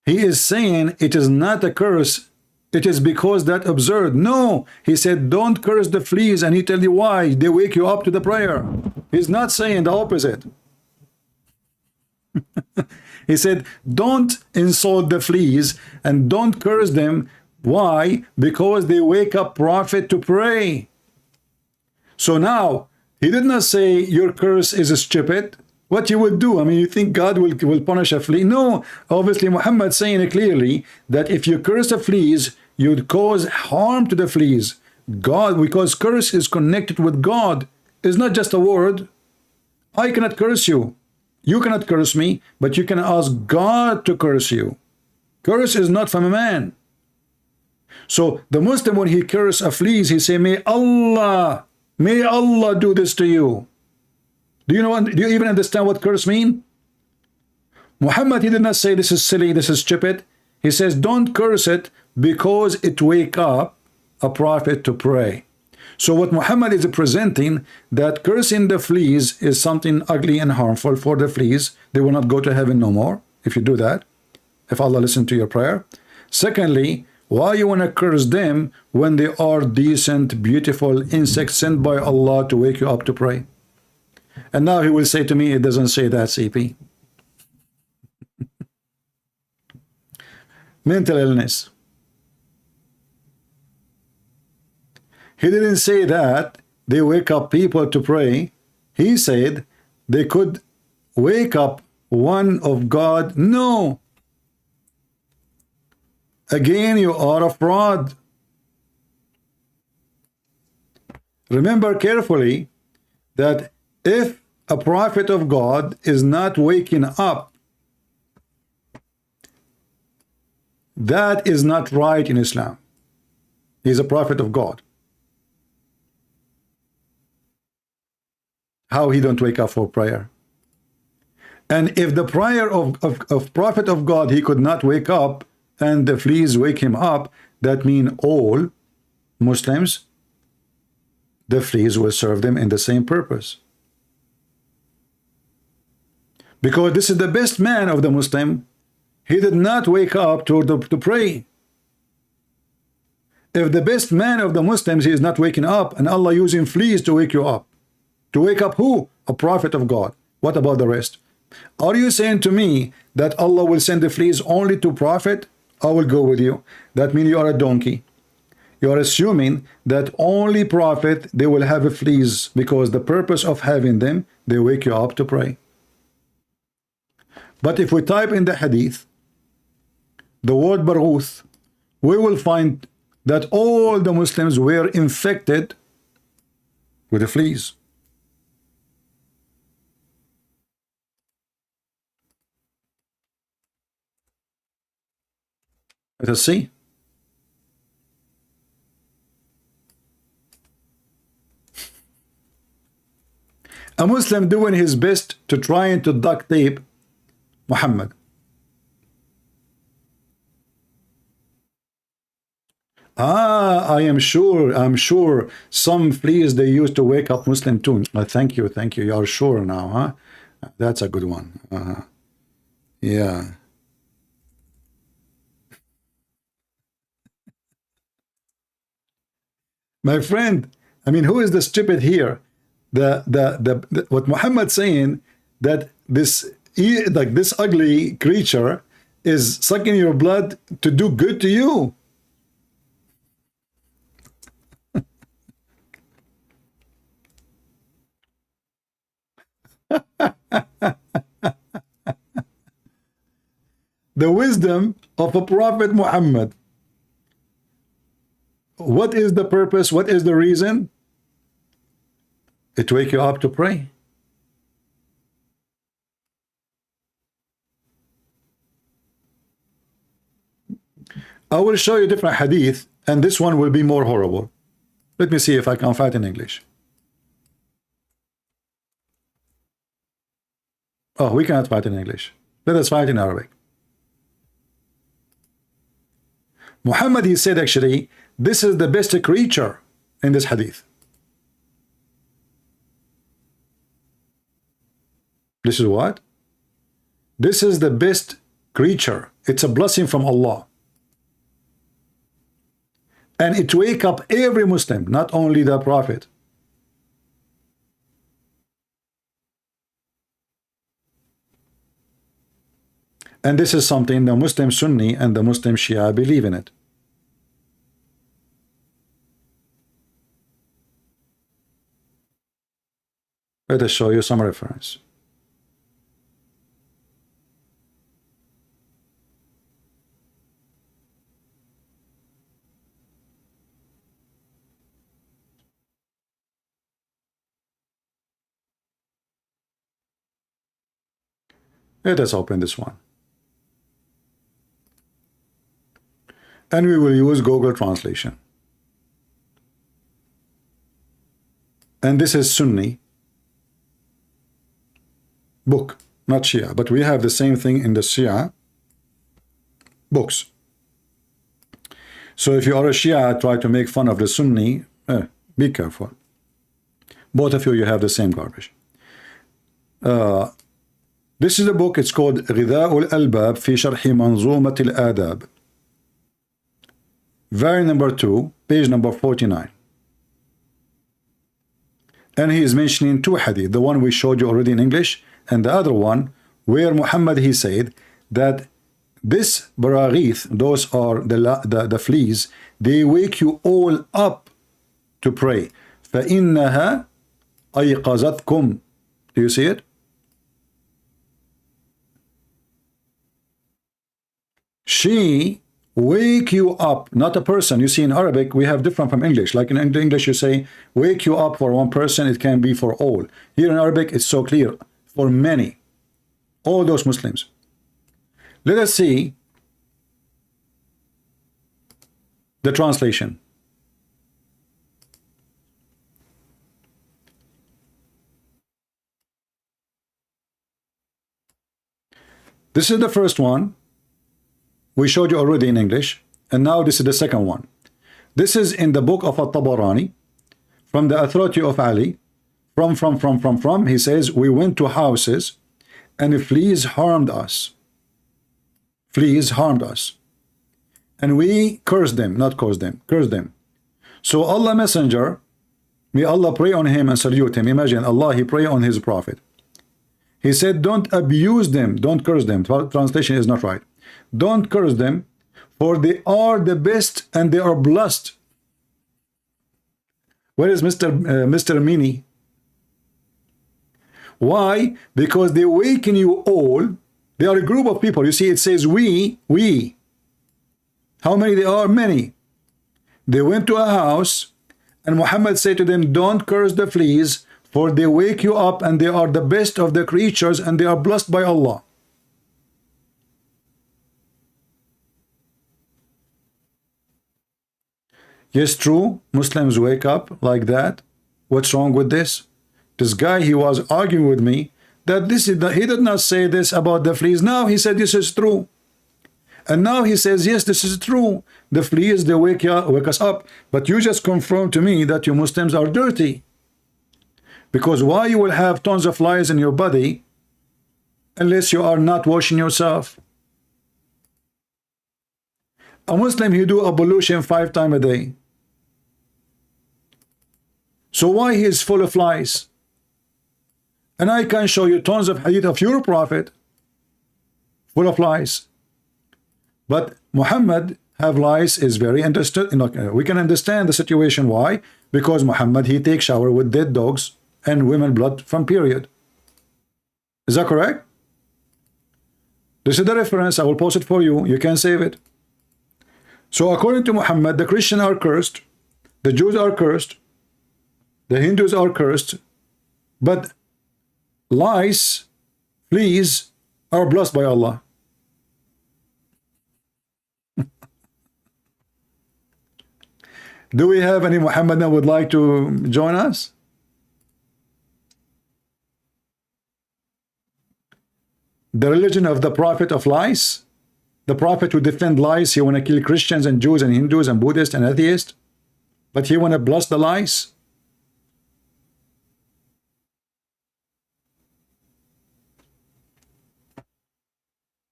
He is saying it is not a curse. It is because that absurd. No, he said, don't curse the fleas, and he tell you why. They wake you up to the prayer. He's not saying the opposite. He said, don't insult the fleas and don't curse them. Why? Because they wake up prophet to pray. So now, he did not say your curse is stupid. What you would do? I mean, you think God will punish a flea? No, obviously Muhammad saying it clearly that if you curse the fleas, you'd cause harm to the fleas. God, because curse is connected with God. It's not just a word. I cannot curse you. You cannot curse me, but you can ask God to curse you. Curse is not from a man. So the Muslim, when he curse a fleas, he say, may Allah do this to you. Do you even understand what curse mean? Muhammad, he did not say this is silly, this is stupid. He says don't curse it because it wake up a prophet to pray. So what Muhammad is presenting, that cursing the fleas is something ugly and harmful for the fleas. They will not go to heaven no more if you do that, if Allah listen to your prayer. Secondly, why you want to curse them when they are decent, beautiful insects sent by Allah to wake you up to pray? And now he will say to me, it doesn't say that, CP. Mental illness. He didn't say that they wake up people to pray. He said they could wake up one of God. No. Again, you are a fraud. Remember carefully that if a prophet of God is not waking up, that is not right in Islam. He's a prophet of God. How he don't wake up for prayer? And if the prayer of prophet of God, he could not wake up, and the fleas wake him up, that means all Muslims, the fleas will serve them in the same purpose. Because this is the best man of the Muslim. He did not wake up to pray. If the best man of the Muslims, he is not waking up, and Allah using fleas to wake you up. To wake up who? A prophet of God. What about the rest? Are you saying to me that Allah will send the fleas only to prophet? I will go with you. That means you are a donkey. You are assuming that only prophet, they will have fleas, because the purpose of having them, they wake you up to pray. But if we type in the hadith the word barghuth, we will find that all the Muslims were infected with the fleas. Let us see. A Muslim doing his best to trying to duct tape Muhammad. I'm sure some fleas they used to wake up Muslim too. Thank you. You are sure now, huh? That's a good one. Yeah. My friend, I mean, who is the stupid here? What Muhammad saying that this ugly creature is sucking your blood to do good to you. The wisdom of a prophet Muhammad. what is the purpose? What is the reason? It wake you up to pray. I will show you different hadith, and this one will be more horrible. Let me see if I can find it in English. Oh, we cannot find it in English. Let us find it in Arabic. Muhammad, he said actually, this is the best creature in this hadith. This is what? This is the best creature. It's a blessing from Allah. And it wake up every Muslim, not only the Prophet. And this is something the Muslim Sunni and the Muslim Shia believe in it. Let us show you some reference. Let us open this one. And we will use Google Translation. And this is Sunni book, not Shia, but we have the same thing in the Shia books. So if you are a Shia, try to make fun of the Sunni, be careful. Both of you have the same garbage. This is a book, it's called غذاء الألباب في شرح منظومة الآداب. Volume number 2, page number 49. And he is mentioning two hadith, the one we showed you already in English, and the other one where Muhammad, he said that this baraghith, those are the fleas, they wake you all up to pray. فَإِنَّهَا أَيْقَظَتْكُمْ. Do you see it? She wake you up, not a person. You see, in Arabic we have different from English. Like in English you say wake you up for one person, it can be for all. Here in Arabic it's so clear, for many, all those Muslims. Let us see the translation. This is the first one. We showed you already in English, and now this is the second one. This is in the book of At-Tabarani, from the authority of Ali, from. He says, we went to houses, and fleas harmed us. Fleas harmed us. And we cursed them, not caused them, cursed them. So Allah Messenger, may Allah pray on him and salute him. Imagine Allah, he pray on his prophet. He said, don't abuse them, don't curse them. Translation is not right. Don't curse them, for they are the best and they are blessed. Where is Mr. Mini? Why? Because they awaken you all. They are a group of people. You see, it says we. How many they are? Many. They went to a house, and Muhammad said to them, don't curse the fleas, for they wake you up and they are the best of the creatures and they are blessed by Allah. Yes, true, Muslims wake up like that. What's wrong with this? This guy, he was arguing with me that he did not say this about the fleas. Now he said this is true. And now he says, yes, this is true. The fleas, they wake us up. But you just confirmed to me that you Muslims are dirty. Because why you will have tons of flies in your body unless you are not washing yourself? A Muslim, he do ablution 5 times a day. So why he is full of flies? And I can show you tons of hadith of your prophet full of lies. But Muhammad have lies is very understood. We can understand the situation. Why? Because Muhammad, he takes shower with dead dogs and women blood from period. Is that correct? This is the reference. I will post it for you. You can save it. So according to Muhammad, the Christians are cursed The Jews are cursed. The Hindus are cursed. But lice, fleas, are blessed by Allah. Do we have any Muhammad that would like to join us? The religion of the prophet of lice. The prophet would defend lice. He want to kill Christians and Jews and Hindus and Buddhists and atheists. But he want to bless the lice.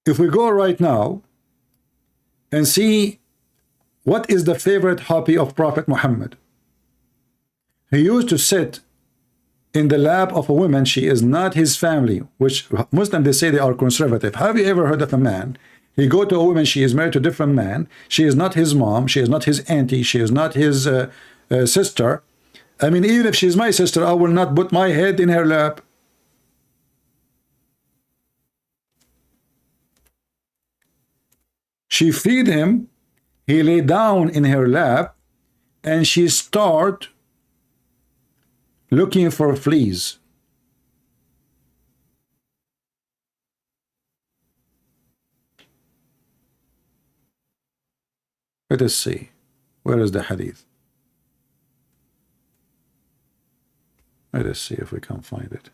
If we go right now and see what is the favorite hobby of Prophet Muhammad, he used to sit in the lap of a woman. She is not his family, which Muslims, they say they are conservative. Have you ever heard of a man? He go to a woman, she is married to a different man. She is not his mom. She is not his auntie. She is not his sister. I mean, even if she's my sister, I will not put my head in her lap. She feed him. He lay down in her lap, and she start looking for fleas. Let us see. Where is the hadith? Let us see if we can find it.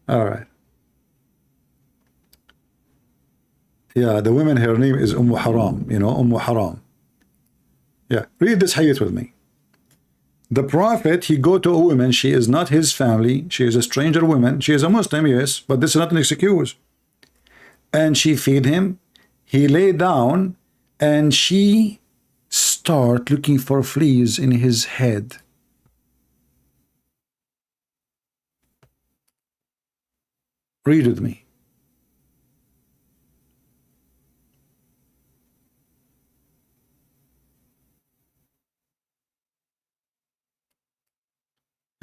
All right. Yeah, the woman, her name is Haram, you know, Haram. Yeah, read this hadith with me. The prophet, he go to a woman, she is not his family, she is a stranger woman, she is a Muslim, yes, but this is not an excuse. And she feed him, he lay down, and she start looking for fleas in his head. Read with me.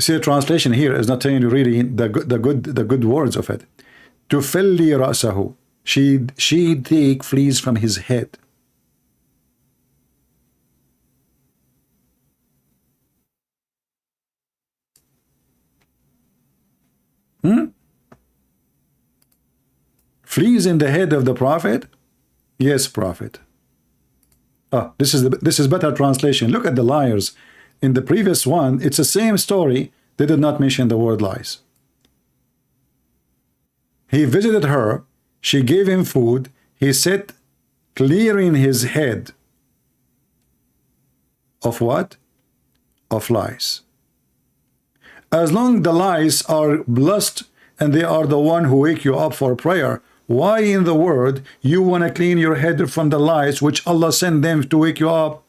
See, the translation here is not telling you really the good words of it. Tufalli ra'sahu. She take fleas from his head. Fleas in the head of the prophet? Yes, prophet. Oh, this is better translation. Look at the liars. In the previous one, it's the same story. They did not mention the word lies. He visited her. She gave him food. He sat clearing his head of what? Of lice. As long the lice are blessed and they are the one who wake you up for prayer, why in the world you want to clean your head from the lice which Allah sent them to wake you up?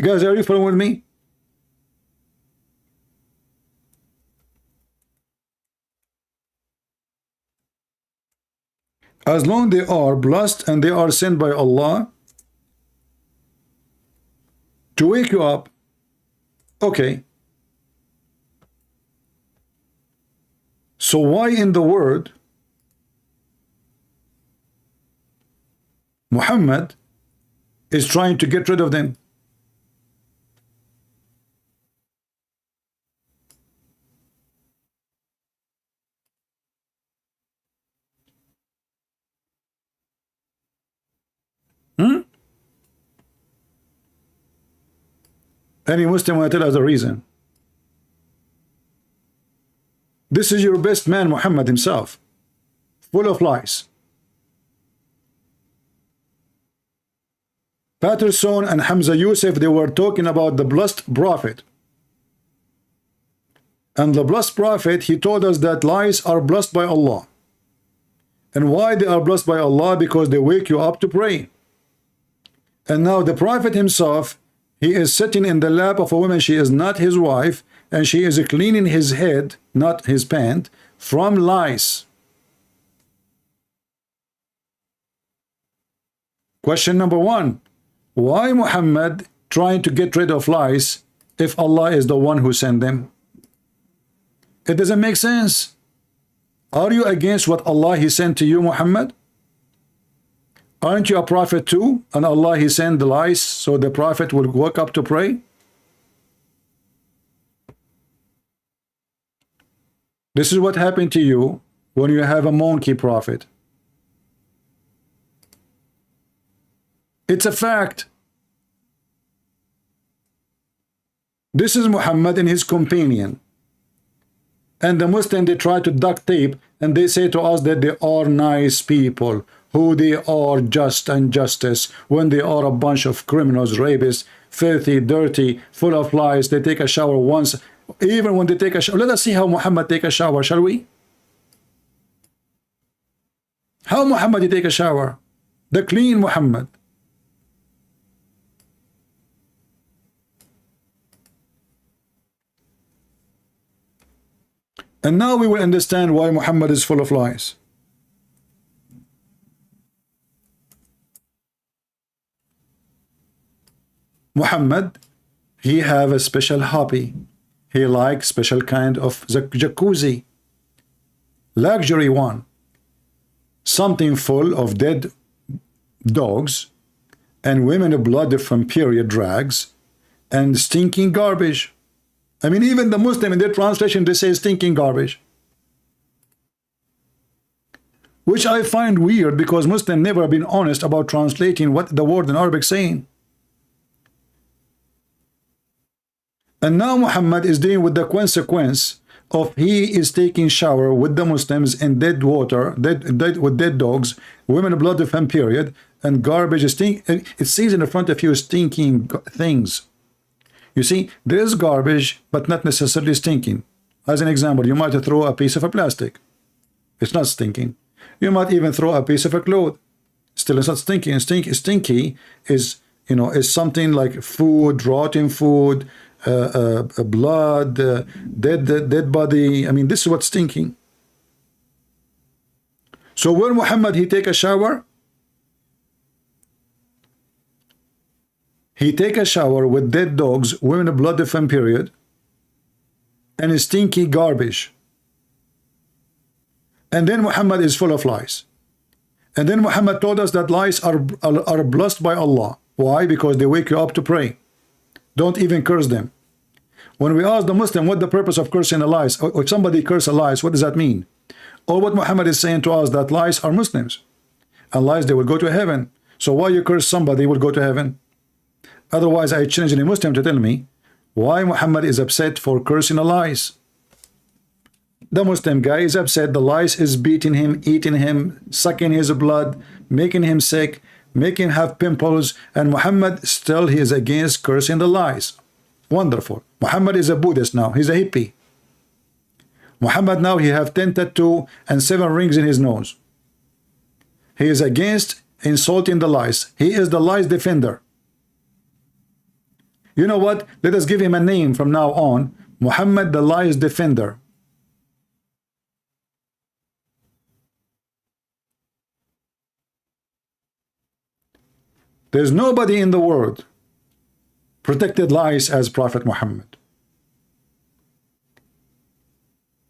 Guys, are you following with me? As long they are blessed and they are sent by Allah to wake you up, okay. So why in the word Muhammad is trying to get rid of them? Any Muslim will tell us the reason. This is your best man, Muhammad himself, full of lies. Patterson and Hamza Yusuf, they were talking about the blessed prophet. And the blessed prophet, he told us that lies are blessed by Allah. And why they are blessed by Allah? Because they wake you up to pray. And now the prophet himself, He is sitting in the lap of a woman. She is not his wife, and she is cleaning his head, not his pant, from lice. Question number one, why Muhammad trying to get rid of lice if Allah is the one who sent them? It doesn't make sense. Are you against what Allah He sent to you, Muhammad? Aren't you a prophet too? And Allah He sent the lice so the prophet will wake up to pray? This is what happened to you when you have a monkey prophet. It's a fact. This is Muhammad and his companion. And the Muslim, they try to duct tape and they say to us that they are nice people, who they are just and justice, when they are a bunch of criminals, rapists, filthy, dirty, full of lies. They take a shower once, even when they take a shower. Let us see how Muhammad take a shower, shall we? How Muhammad he take a shower? The clean Muhammad. And now we will understand why Muhammad is full of lies. Muhammad, he have a special hobby. He likes special kind of jacuzzi. Luxury one. Something full of dead dogs and women blood from period drags and stinking garbage. I mean, even the Muslim in their translation, they say stinking garbage. Which I find weird because Muslims never been honest about translating what the word in Arabic saying. And now Muhammad is dealing with the consequence of he is taking shower with the Muslims in dead water, with dead dogs, women blood from period, and garbage. It says in the front of you stinking things. You see, there is garbage, but not necessarily stinking. As an example, you might throw a piece of a plastic. It's not stinking. You might even throw a piece of a cloth. Still, it's not stinking. Stinky is, you know, is something like food, rotten food, blood, dead body. I mean, this is what's stinking. So when Muhammad he take a shower, he take a shower with dead dogs, women blood from period, and stinky garbage. And then Muhammad is full of lies. And then Muhammad told us that lies are blessed by Allah. Why? Because they wake you up to pray. Don't even curse them. When we ask the Muslim what the purpose of cursing a lies, or if somebody curse a lies, what does that mean? Or what Muhammad is saying to us, that lies are Muslims. And lies, they will go to heaven. So why you curse somebody will go to heaven? Otherwise, I challenge any Muslim to tell me why Muhammad is upset for cursing a lies. The Muslim guy is upset. The lice is beating him, eating him, sucking his blood, making him sick, making him have pimples, and Muhammad still he is against cursing the lies. Wonderful. Muhammad is a Buddhist now. He's a hippie. Muhammad now he have 10 tattoos and 7 rings in his nose. He is against insulting the lies. He is the lies defender. You know what? Let us give him a name from now on. Muhammad the lies defender. There's nobody in the world protected lies as Prophet Muhammad.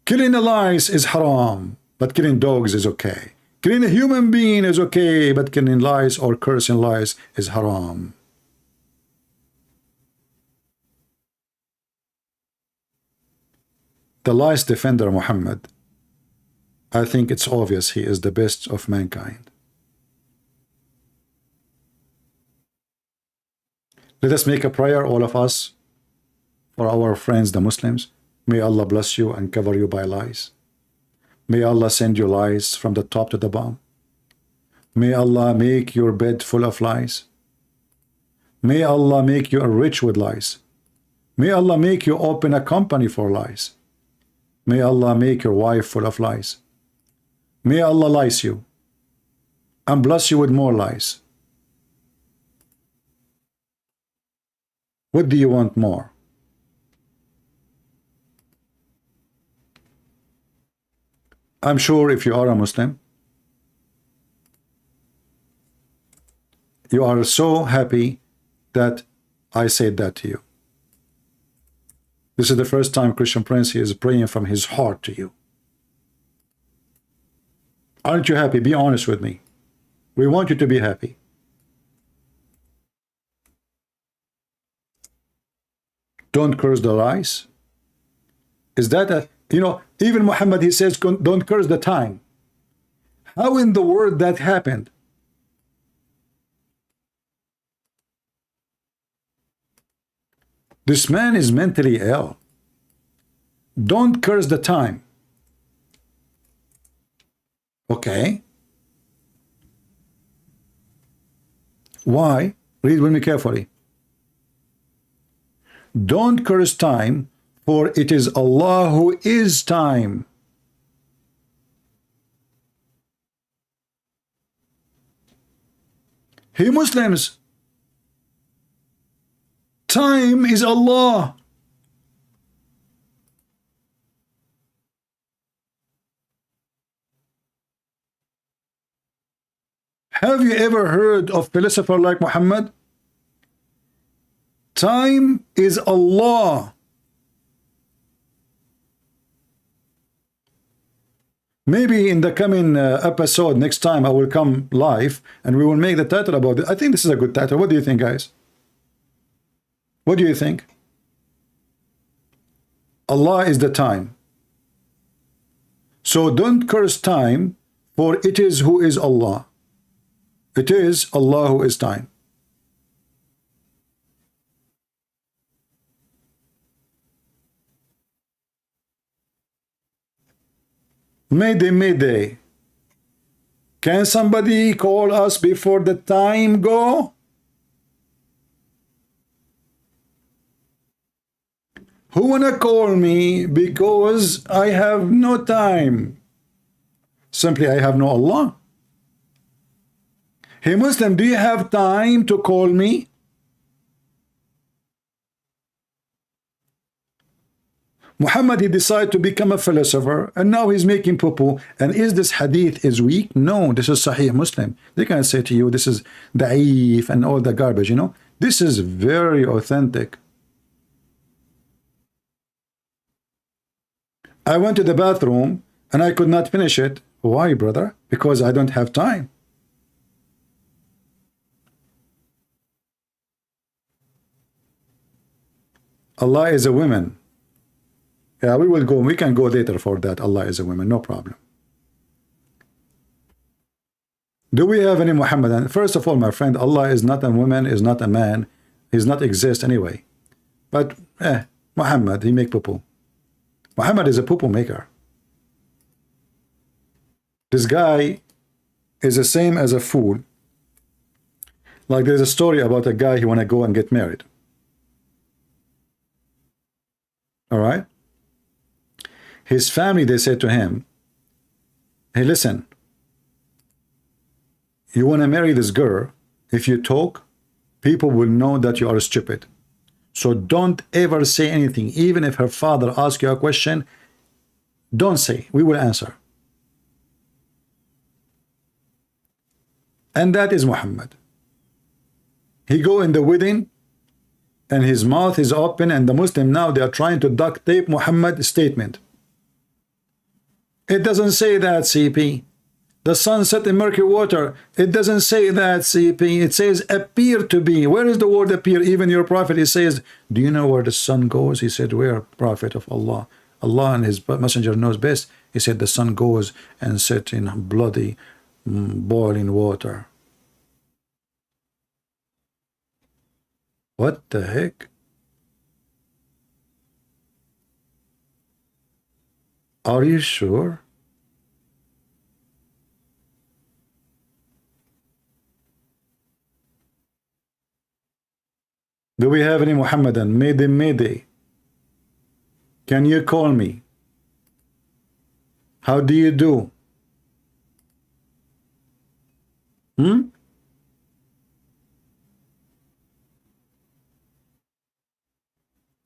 Killing a lice is haram, but killing dogs is okay. Killing a human being is okay, but killing lies or cursing lies is haram. The lies defender Muhammad, I think it's obvious he is the best of mankind. Let us make a prayer, all of us, for our friends, the Muslims. May Allah bless you and cover you by lies. May Allah send you lies from the top to the bottom. May Allah make your bed full of lies. May Allah make you rich with lies. May Allah make you open a company for lies. May Allah make your wife full of lies. May Allah lice you and bless you with more lies. What do you want more? I'm sure if you are a Muslim, you are so happy that I said that to you. This is the first time Christian Prince is praying from his heart to you. Aren't you happy? Be honest with me. We want you to be happy. Don't curse the lice. Is that a, even Muhammad, he says, don't curse the time. How in the world that happened? This man is mentally ill. Don't curse the time. Okay. Why? Read with me carefully. Don't curse time, for it is Allah who is time. Hey Muslims, time is Allah. Have you ever heard of philosopher like Muhammad? Time is Allah. Maybe in the coming episode, next time I will come live and we will make the title about it. I think this is a good title. What do you think, guys? What do you think? Allah is the time. So don't curse time, for it is who is Allah. It is Allah who is time. Mayday, mayday. Can somebody call us before the time go? Who wanna call me because I have no time? Simply, I have no Allah. Hey Muslim, do you have time to call me? Muhammad, he decided to become a philosopher, and now he's making poo-poo. And is this hadith is weak? No, this is Sahih Muslim. They can say to you, this is da'if and all the garbage, This is very authentic. I went to the bathroom, and I could not finish it. Why, brother? Because I don't have time. Allah is a woman. Yeah, we can go later for that. Allah is a woman, no problem. Do we have any Muhammadan? First of all, my friend, Allah is not a woman, is not a man, He's not exist anyway. But Muhammad, he make poo-poo. Muhammad is a poo-poo maker. This guy is the same as a fool. Like there's a story about a guy who want to go and get married. All right? His family, they said to him, hey, listen, you want to marry this girl, if you talk, people will know that you are stupid. So don't ever say anything. Even if her father asks you a question, don't say. We will answer. And that is Muhammad. He go in the wedding, and his mouth is open, and the Muslim now, they are trying to duct tape Muhammad's statement. It doesn't say that, CP. The sun set in murky water. It doesn't say that, CP. It says appear to be. Where is the word appear? Even your prophet, he says, do you know where the sun goes? He said, where, prophet of Allah? Allah and his messenger knows best. He said the sun goes and set in bloody, boiling water. What the heck? Are you sure? Do we have any Muhammadan? Mayday, mayday. Can you call me? How do you do?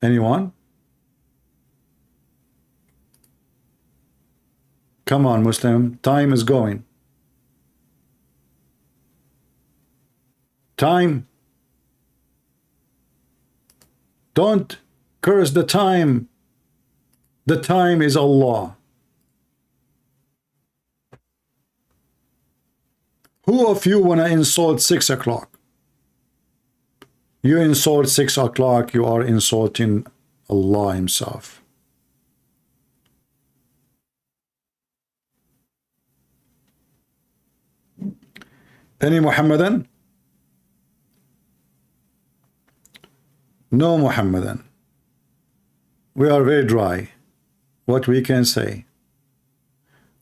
Anyone? Come on, Muslim. Time is going. Time. Don't curse the time. The time is Allah. Who of you want to insult 6 o'clock? You insult 6 o'clock, you are insulting Allah himself. Any Muhammadan? No Muhammadan. We are very dry. What we can say?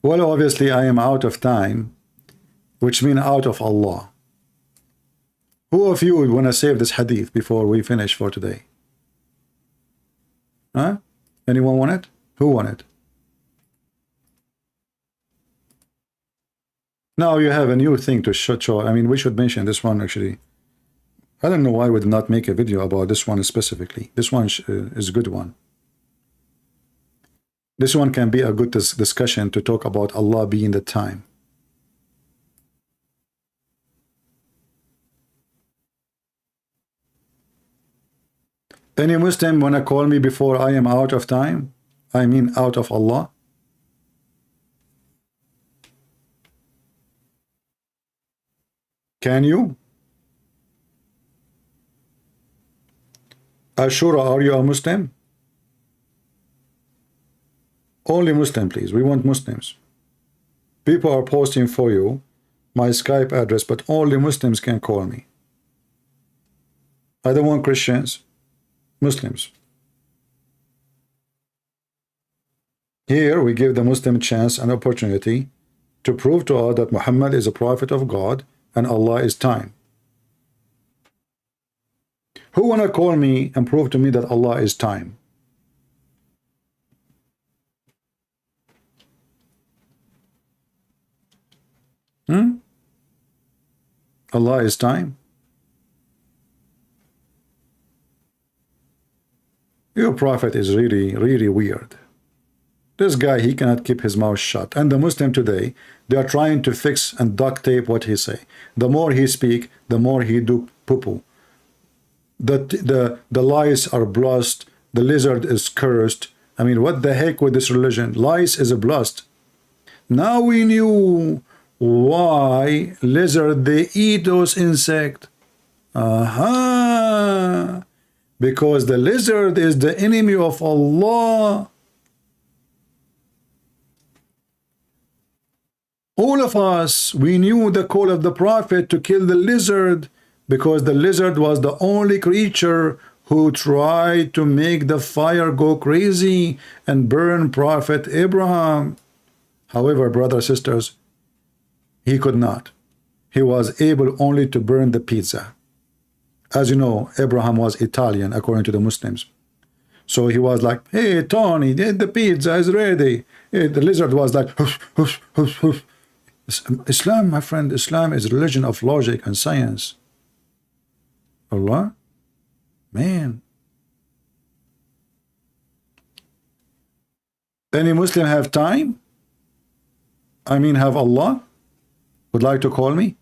Well, obviously I am out of time, which means out of Allah. Who of you would want to save this hadith before we finish for today? Huh? Anyone want it? Who want it? Now you have a new thing to show. I mean, we should mention this one actually. I don't know why we did not make a video about this one specifically. This one is a good one. This one can be a good discussion to talk about Allah being the time. Any Muslim wanna call me before I am out of time? I mean out of Allah? Can you? Ashura, are you a Muslim? Only Muslim, please. We want Muslims. People are posting for you my Skype address, but only Muslims can call me. I don't want Christians. Muslims. Here we give the Muslim chance and opportunity to prove to us that Muhammad is a prophet of God and Allah is time. Who wanna call me and prove to me that Allah is time? Allah is time? Your prophet is really, really weird. This guy, he cannot keep his mouth shut. And the Muslim today, they are trying to fix and duct tape what he say. The more he speak, the more he do poo-poo. The lice are blessed. The lizard is cursed. I mean, what the heck with this religion? Lice is blessed. Now we knew why lizard, they eat those insects. Aha! Because the lizard is the enemy of Allah. All of us, we knew the call of the prophet to kill the lizard because the lizard was the only creature who tried to make the fire go crazy and burn Prophet Abraham. However, brothers and sisters, he could not. He was able only to burn the pizza. As you know, Abraham was Italian, according to the Muslims. So he was like, hey, Tony, the pizza is ready. The lizard was like, hoof, hoof, hoof, hoof. Islam, my friend, Islam is a religion of logic and science. Allah? Man. Any Muslim have time? I mean, have Allah? Would like to call me?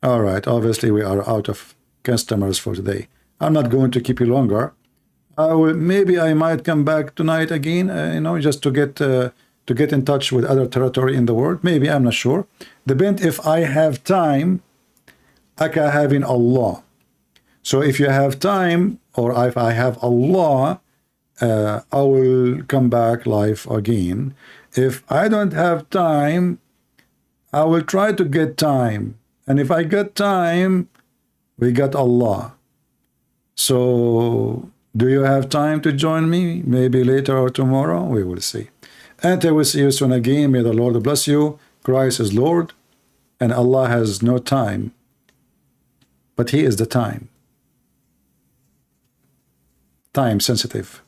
All right, obviously we are out of customers for today. I'm not going to keep you longer. Maybe I might come back tonight again, just to get in touch with other territory in the world. Maybe, I'm not sure. Depends if I have time, I can have in Allah. So if you have time, or if I have Allah, I will come back live again. If I don't have time, I will try to get time. And if I get time, we got Allah. So, do you have time to join me? Maybe later or tomorrow? We will see. And I will see you soon again. May the Lord bless you. Christ is Lord, and Allah has no time, but He is the time. Time sensitive.